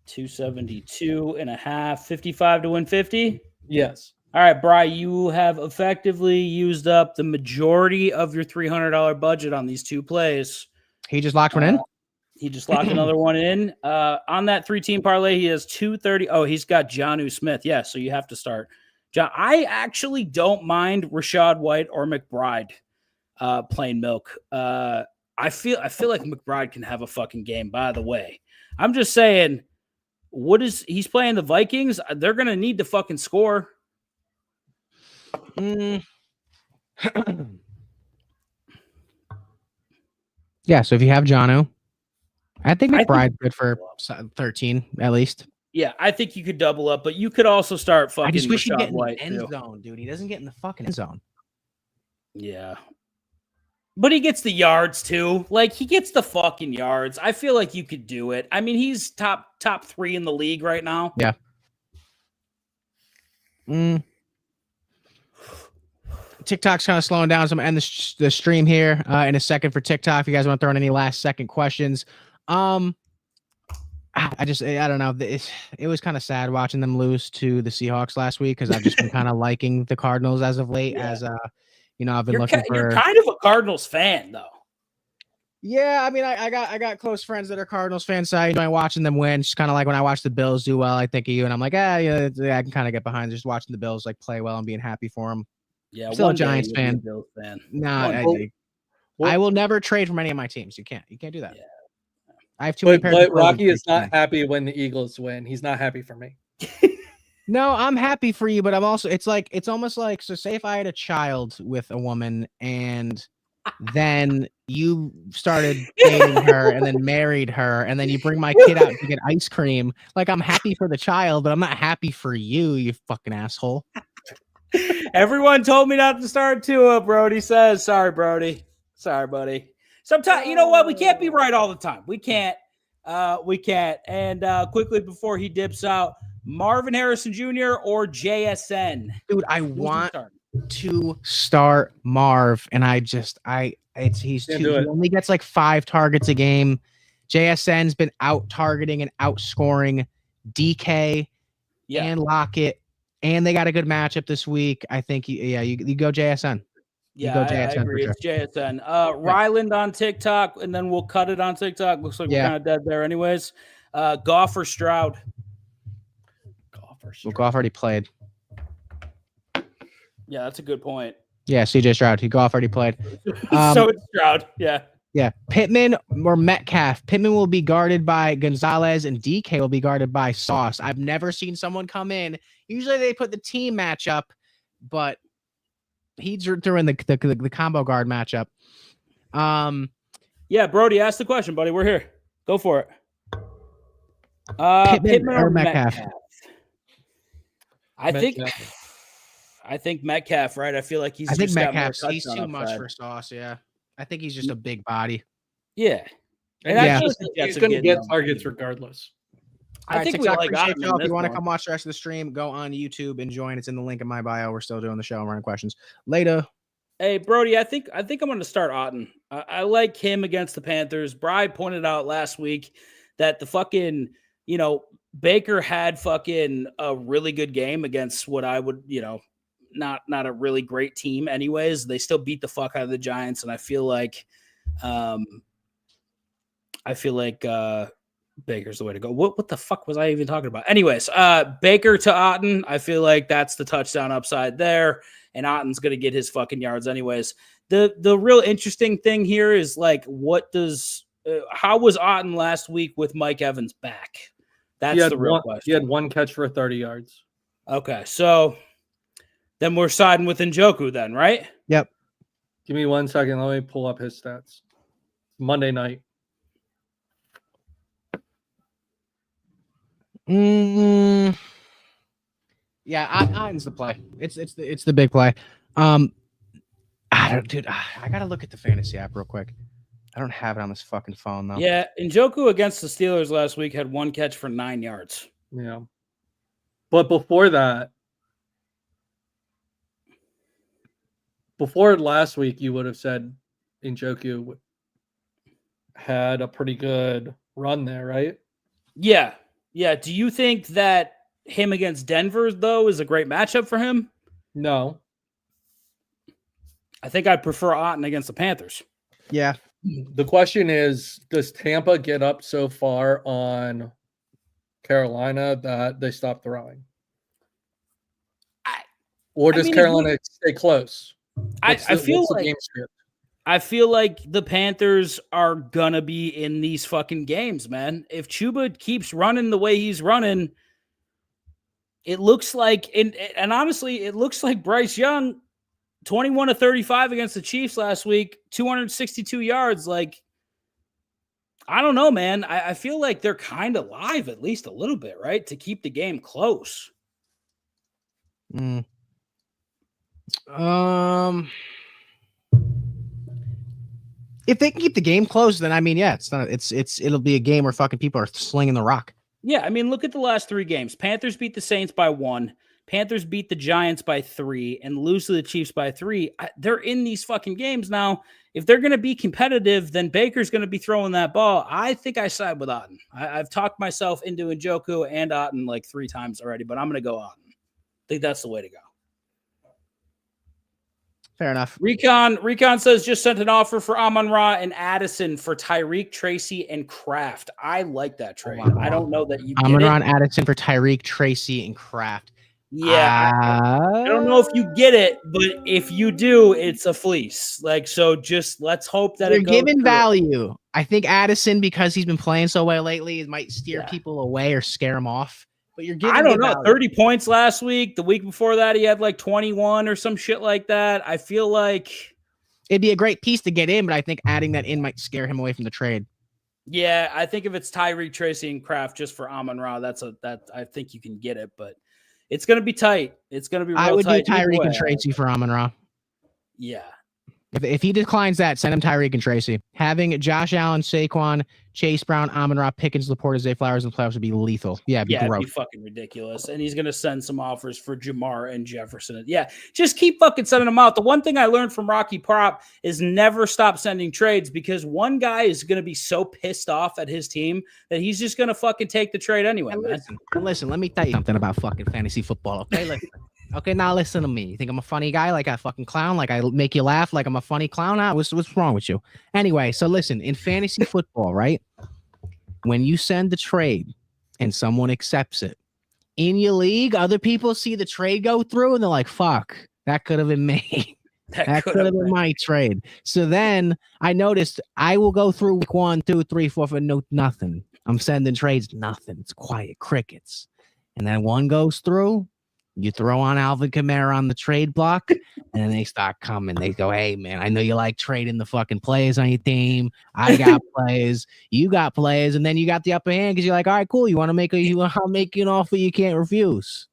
272.5, 55 to win 50? Yes. All right, Bri, you have effectively used up the majority of your $300 budget on these two plays. He just locked one in? He just locked another one in. On that 3-team parlay, he has 230. Oh, he's got Jonnu Smith. Yeah, so you have to start. John, I actually don't mind Rashad White or McBride playing milk. I feel like McBride can have a fucking game, by the way. I'm just saying, he's playing the Vikings? They're going to need to fucking score. Yeah, so if you have Jonnu, I think McBride's good for 13 at least. Yeah, I think you could double up, but you could also start fucking. I just wish he'd get in White the end zone, dude. He doesn't get in the fucking end zone. Yeah. But he gets the yards too. Like, he gets the fucking yards. I feel like you could do it. I mean, he's top 3 in the league right now. Yeah. TikTok's kind of slowing down, so I'm going to end the stream here in a second for TikTok. If you guys want to throw in any last second questions. I don't know. It was kind of sad watching them lose to the Seahawks last week because I've just been kind of liking the Cardinals as of late. Yeah. As I've been looking for. You're kind of a Cardinals fan, though. Yeah, I mean, I got close friends that are Cardinals fans, so I enjoy watching them win. It's kind of like when I watch the Bills do well, I think of you, and I'm like, yeah, I can kind of get behind just watching the Bills like play well and being happy for them. Yeah, still a Giants fan. Bills fan. Nah, I will never trade from any of my teams. You can't do that. Yeah. I have too many pairs. But Rocky is not happy when the Eagles win. He's not happy for me. No, I'm happy for you, but I'm also. It's almost like, so say if I had a child with a woman and then you started dating her and then married her and then you bring my kid out to get ice cream. Like, I'm happy for the child, but I'm not happy for you, you fucking asshole. Everyone told me not to start Tua, Brody says. Sorry, Brody. Sorry, buddy. Sometimes, you know what? We can't be right all the time. We can't. And quickly before he dips out, Marvin Harrison Jr. or JSN? Dude, I want to start Marv, and he only gets like 5 targets a game. JSN's been out targeting and outscoring DK and Lockett, and they got a good matchup this week. I think you go JSN. Yeah, I agree. It's JSN. Ryland on TikTok, and then we'll cut it on TikTok. Looks like we're kind of dead there anyways. Goff or Stroud? Well, Goff already played. Yeah, that's a good point. Yeah, CJ Stroud. Goff already played. So it's Stroud. Yeah. Yeah. Pittman or Metcalf. Pittman will be guarded by Gonzalez, and DK will be guarded by Sauce. I've never seen someone come in. Usually they put the team matchup, but he threw in the combo guard matchup. Yeah, Brody, ask the question, buddy. We're here. Go for it. Pittman or Metcalf? I think Metcalf, right? I feel like he's too much for Sauce, yeah. I think he's just a big body. Yeah. And he's going to get targets regardless. I think we like if you want to come watch the rest of the stream, go on YouTube and join. It's in the link in my bio. We're still doing the show and running questions later. Hey, Brody, I think I'm going to start Otten. I like him against the Panthers. Bride pointed out last week that the fucking, Baker had fucking a really good game against what I would, not a really great team anyways. They still beat the fuck out of the Giants, and I feel like Baker's the way to go. What the fuck was I even talking about? Anyways, Baker to Otten. I feel like that's the touchdown upside there, and Otten's going to get his fucking yards anyways. The real interesting thing here is like, how was Otten last week with Mike Evans back? That's the real question. He had 1 catch for 30 yards. Okay, so then we're siding with Njoku then, right? Yep. Give me 1 second. Let me pull up his stats. Monday night. Yeah, Otten's the play. It's the big play. I gotta look at the fantasy app real quick. I don't have it on this fucking phone though. Yeah, Njoku against the Steelers last week had 1 catch for 9 yards. Yeah, but before last week, you would have said Njoku had a pretty good run there, right? Yeah. Yeah. Do you think that him against Denver, though, is a great matchup for him? No. I think I'd prefer Otten against the Panthers. Yeah. The question is, does Tampa get up so far on Carolina that they stop throwing? Or does Carolina stay close? I feel what's the like game script? I feel like the Panthers are gonna be in these fucking games, man. If Chuba keeps running the way he's running, it looks like, and honestly, it looks like Bryce Young, 21 to 35 against the Chiefs last week, 262 yards. Like, I don't know, man. I feel like they're kind of live at least a little bit, right? To keep the game close. If they can keep the game close, then I mean, yeah, it'll be a game where fucking people are slinging the rock. Yeah, I mean, look at the last 3 games. Panthers beat the Saints by 1. Panthers beat the Giants by 3 and lose to the Chiefs by 3. They're in these fucking games now. If they're going to be competitive, then Baker's going to be throwing that ball. I think I side with Otten. I've talked myself into Njoku and Otten like 3 times already, but I'm going to go Otten. I think that's the way to go. Fair enough. Recon says just sent an offer for Amon-Ra and Addison for Tyreek, Tracy, and Kraft. I like that trade. I don't know that you get Amon-Ra and Addison for Tyreek, Tracy, and Kraft. Yeah, I don't know if you get it, but if you do, it's a fleece. Like, so just let's hope that you're it goes giving through. value. I think Addison, because he's been playing so well lately, it might steer people away or scare them off. But you're giving, I don't know, 30 points last week. The week before that, he had like 21 or some shit like that. I feel like it'd be a great piece to get in, but I think adding that in might scare him away from the trade. Yeah, I think if it's Tyreek, Tracy, and Kraft just for Amon-Ra, that I think you can get it, but it's going to be tight. It's going to be real tight. I would do Tyreek and Tracy for Amon-Ra. Yeah. If he declines that, send him Tyreek and Tracy. Having Josh Allen, Saquon, Chase Brown, Amon-Ra, Pickens, Laporta, Zay Flowers in the playoffs would be lethal. Yeah, it'd be fucking ridiculous. And he's going to send some offers for Jamar and Jefferson. Yeah, just keep fucking sending them out. The one thing I learned from Rocky Prop is never stop sending trades, because one guy is going to be so pissed off at his team that he's just going to fucking take the trade anyway, man. Listen, let me tell you something about fucking fantasy football, okay? Listen. Okay, now listen to me. You think I'm a funny guy, like a fucking clown, like I make you laugh, like I'm a funny clown? What's wrong with you? Anyway, so listen, in fantasy football, right? When you send the trade and someone accepts it, in your league, other people see the trade go through and they're like, fuck, that could have been me. That could have been my trade. So then I noticed I will go through week 1, 2, 3, 4 for nothing. I'm sending trades, nothing. It's quiet, crickets. And then one goes through. You throw on Alvin Kamara on the trade block, and then they start coming. They go, hey, man, I know you like trading the fucking players on your team. I got players. You got players. And then you got the upper hand because you're like, all right, cool. I'll make you an offer you can't refuse.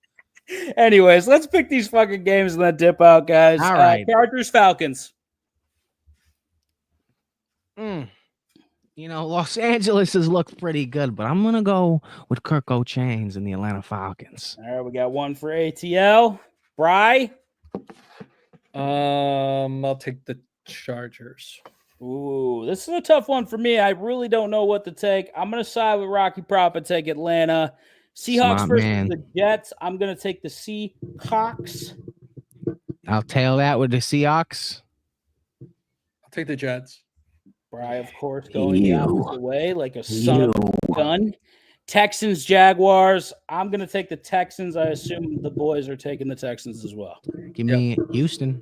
Anyways, let's pick these fucking games and then dip out, guys. All right. Chargers, Falcons. Los Angeles has looked pretty good, but I'm going to go with Kirk O'Chains and the Atlanta Falcons. All right, we got one for ATL. Bry? I'll take the Chargers. Ooh, this is a tough one for me. I really don't know what to take. I'm going to side with Rocky Prop and take Atlanta. Seahawks versus the Jets. I'm going to take the Seahawks. I'll tail that with the Seahawks. I'll take the Jets. Bry, of course, going the opposite way like a son of a gun. Texans, Jaguars. I'm going to take the Texans. I assume the boys are taking the Texans as well. Give me Houston.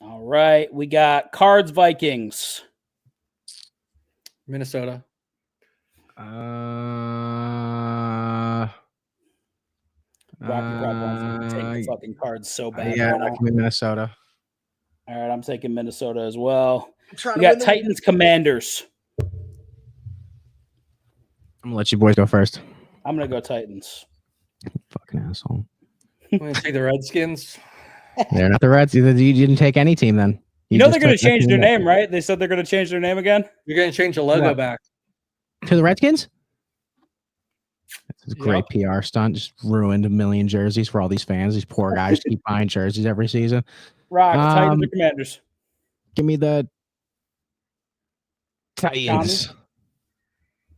All right. We got Cards, Vikings. Minnesota. Rocky Prop wants to take the fucking Cards so bad. Yeah, give me Minnesota. All right, I'm taking Minnesota as well. We got Titans, Commanders. I'm gonna let you boys go first. I'm gonna go Titans. Fucking asshole. I'm gonna take the Redskins. They're not the Reds. You didn't take any team then. You know they're gonna change their name, right? They said they're gonna change their name again. You're gonna change the logo back to the Redskins. It's a great PR stunt. Just ruined a million jerseys for all these fans. These poor guys keep buying jerseys every season. Rock, Titans or Commanders? Give me the Titans.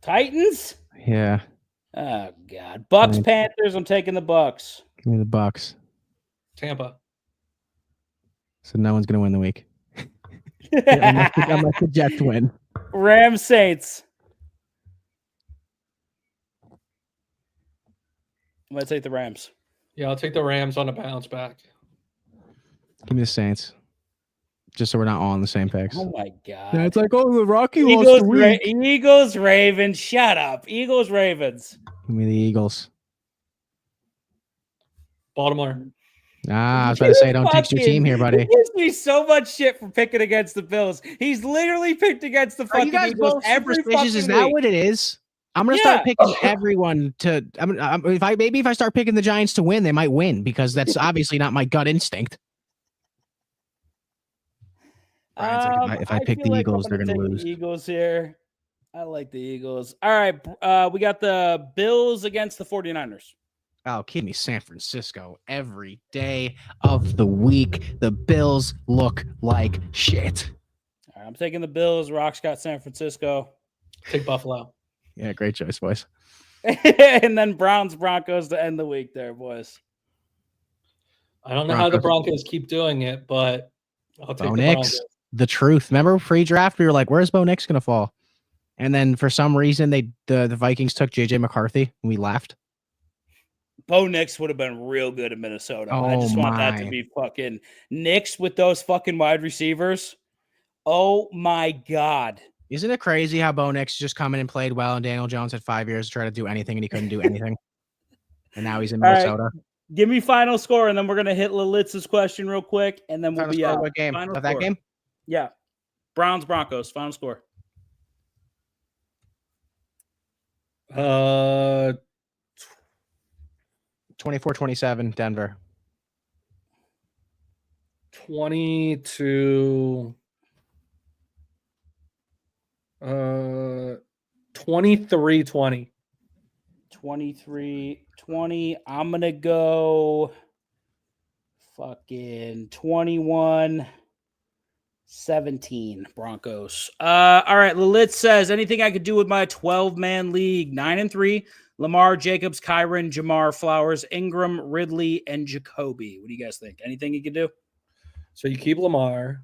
Titans? Yeah. Oh God. Bucks, Panthers. I'm taking the Bucks. Give me the Bucks. Tampa. So no one's gonna win the week. unless the Jets win. Rams Saints. I'm gonna take the Rams. Yeah, I'll take the Rams on a bounce back. Give me the Saints. Just so we're not all on the same picks. Oh my god. Yeah, it's like, oh, the Rocky Eagles, lost the week. Eagles, Ravens. Shut up. Eagles, Ravens. Give me the Eagles. Baltimore. I was about to say, don't jinx your team here, buddy. He gives me so much shit for picking against the Bills. He's literally picked against the Are fucking you guys Eagles both every superstitious? fucking Is that week. what it is? I'm gonna start picking everyone to. If I start picking the Giants to win, they might win because that's obviously not my gut instinct. Brian's like, if I pick feel the like Eagles, I'm they're gonna take lose. The Eagles here. I like the Eagles. All right, we got the Bills against the 49ers. Oh, kid me, San Francisco every day of the week. The Bills look like shit. All right, I'm taking the Bills. Rock's got San Francisco. Take Buffalo. Yeah, great choice, boys. And then Browns Broncos to end the week there, boys. I don't know how the Broncos keep doing it, but I'll take Bo the Nix, Broncos. the truth. Remember pre-draft, we were like, "Where's Bo Nix gonna fall?" And then for some reason, the Vikings took JJ McCarthy, and we laughed. Bo Nix would have been real good in Minnesota. I just want that to be fucking Nix with those fucking wide receivers. Oh my god. Isn't it crazy how Bo Nix just come in and played well, and Daniel Jones had 5 years to try to do anything, and he couldn't do anything, and now he's in Minnesota. Right. Give me final score, and then we're gonna hit Lalitz's question real quick, and then we'll be out. What game? Final Of that score. game? Yeah, Browns Broncos. Final score. 24-27, Denver. 20 to 23-20. 23-20. I'm gonna go fucking 21-17 Broncos. All right. Lilith says, anything I could do with my 12-man league? 9-3. Lamar, Jacobs, Kyron, Jamar, Flowers, Ingram, Ridley, and Jacoby. What do you guys think? Anything you could do? So you keep Lamar.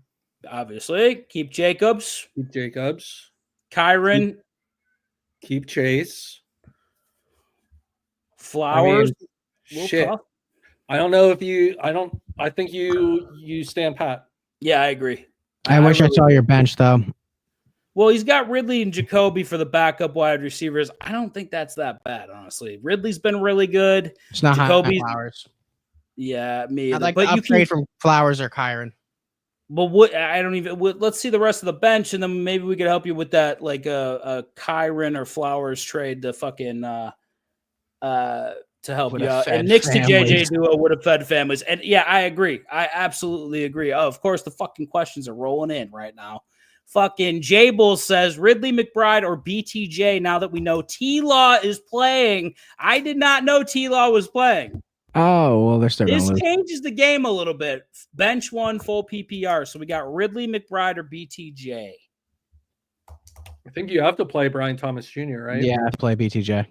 Obviously. Keep Jacobs. Keep Jacobs. Kyron. Keep Chase. Flowers. Shit. Tough. I don't know if you I think you stand pat. Yeah, I agree. I wish I saw your bench though. Well, he's got Ridley and Jacoby for the backup wide receivers. I don't think that's that bad, honestly. Ridley's been really good. It's not Jacoby's Flowers. Yeah, me. I'd like to upgrade from Flowers or Kyron. But what I don't even. Let's see the rest of the bench, and then maybe we could help you with that, like a Kyron or Flowers trade to fucking to help you out. And Nick's to JJ duo would have fed families. And yeah, I agree. I absolutely agree. Oh, of course, the fucking questions are rolling in right now. Fucking Jable says Ridley McBride or BTJ now that we know T-Law is playing. I did not know T-Law was playing. Oh, well, they're still going to lose. This changes the game a little bit. Bench one, full PPR. So we got Ridley McBride or BTJ. I think you have to play Brian Thomas Jr., right? Yeah, I have to play BTJ.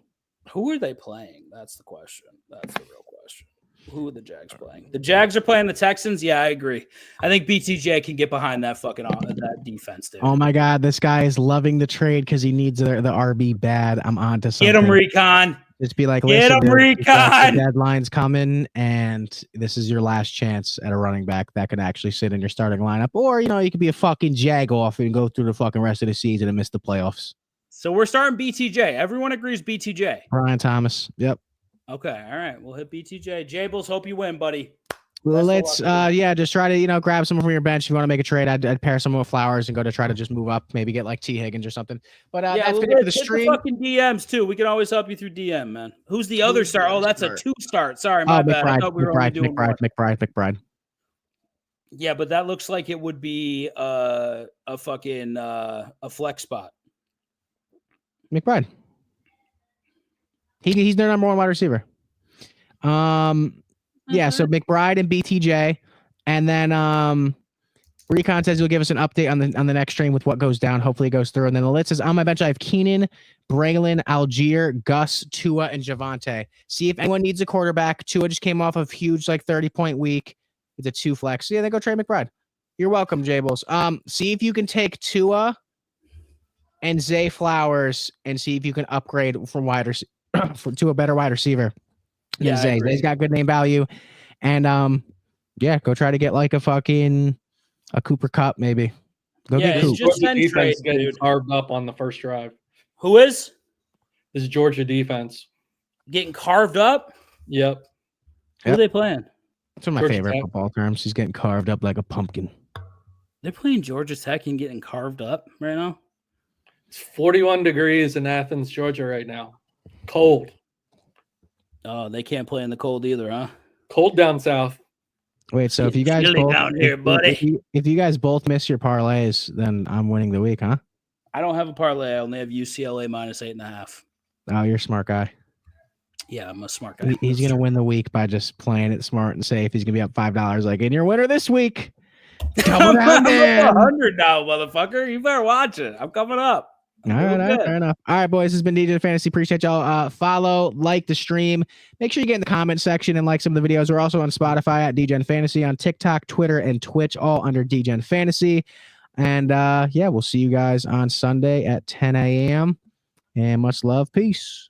Who are they playing? That's the question. That's the real question. Who are the Jags playing? The Jags are playing the Texans. Yeah, I agree. I think BTJ can get behind that fucking that defense, dude. Oh my God, this guy is loving the trade because he needs the RB bad. I'm on to something. Get him, Recon. Just be like, get him, Recon. The deadline's coming, and this is your last chance at a running back that can actually sit in your starting lineup. Or, you could be a fucking jag off and go through the fucking rest of the season and miss the playoffs. So we're starting BTJ. Everyone agrees BTJ. Brian Thomas. Yep. Okay. All right. We'll hit BTJ. Jables, hope you win, buddy. Well, let's just try to grab someone from your bench. If you want to make a trade, I'd pair someone with Flowers and go to try to just move up, maybe get like T Higgins or something. But that's been it for the stream. The fucking DMs too. We can always help you through DM, man. Who's the other start? Oh, that's a 2-start. Sorry, my bad. I thought we were only doing McBride. Yeah, but that looks like it would be a fucking a flex spot. McBride. He's their number one wide receiver. Yeah, so McBride and BTJ, and then Recon says he'll give us an update on the next stream with what goes down. Hopefully it goes through. And then the list says on my bench I have Keenan, Braylon, Algier, Gus, Tua, and Javonte. See if anyone needs a quarterback. Tua just came off of huge 30-point week. It's a 2 flex. So yeah, they go trade McBride. You're welcome, Jables. See if you can take Tua and Zay Flowers and see if you can upgrade from to a better wide receiver than Yeah, I Zay. agree. Zay's got good name value. And go try to get like a Cooper Cup, maybe. Go Yeah, get it's Coop. just Georgia send defense trade, getting dude. carved up on the first drive. Who is This is Georgia defense. getting carved up? Yep. Who are they playing? It's one of my Georgia favorite Tech. football terms. He's getting carved up like a pumpkin. They're playing Georgia Tech and getting carved up right now. It's 41 degrees in Athens, Georgia right now. Cold. Oh, they can't play in the cold either, huh? Cold down south. Wait, so if you guys Chilly both down here, buddy. if you guys both miss your parlays, then I'm winning the week, huh? I don't have a parlay. I only have UCLA minus 8.5. Oh, you're a smart guy. Yeah, I'm a smart guy. He's That's gonna true. win the week by just playing it smart and safe. He's gonna be up $5. Like, and your winner this week. Double down, I'm Dan. up 100 now, motherfucker. You better watch it. I'm coming up. All right, fair enough. All right, boys. This has been DJ Fantasy. Appreciate y'all. Follow, like the stream. Make sure you get in the comment section and like some of the videos. We're also on Spotify at DGen Fantasy, on TikTok, Twitter, and Twitch, all under DGen Fantasy. And we'll see you guys on Sunday at 10 a.m. And much love. Peace.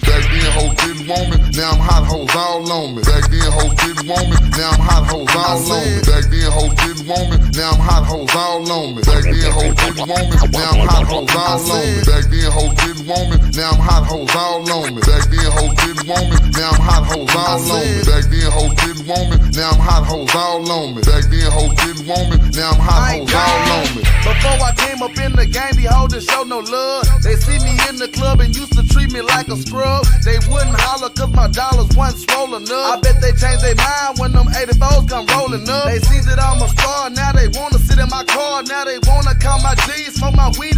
Back then, hoes didn't want me. Now I'm hot hoes all on me. Back then, hoes didn't want me. Now I'm hot hoes all on me. Back then, hoes didn't want me. Now I'm hot hoes all on me. Back then, hoes didn't want me. Now I'm hot hoes all on me. Back then, hoes didn't want me. Now I'm hot hoes all on me. Back then, hoes didn't want me. Now I'm hot hoes all on me. Back then, hoes didn't want me. Now I'm hot hoes all on me. Back then, hoes didn't want me. Now I'm hot hoes all on me. Before I came up in the game, these hoes didn't show no love. They see me in the club and used to treat me like a scrub. They wouldn't holler cause my dollars wasn't swollen up. I bet they changed their mind when them 84s come rolling up. They see that I'm a star, now they wanna sit in my car. Now they wanna call my G, smoke my weed and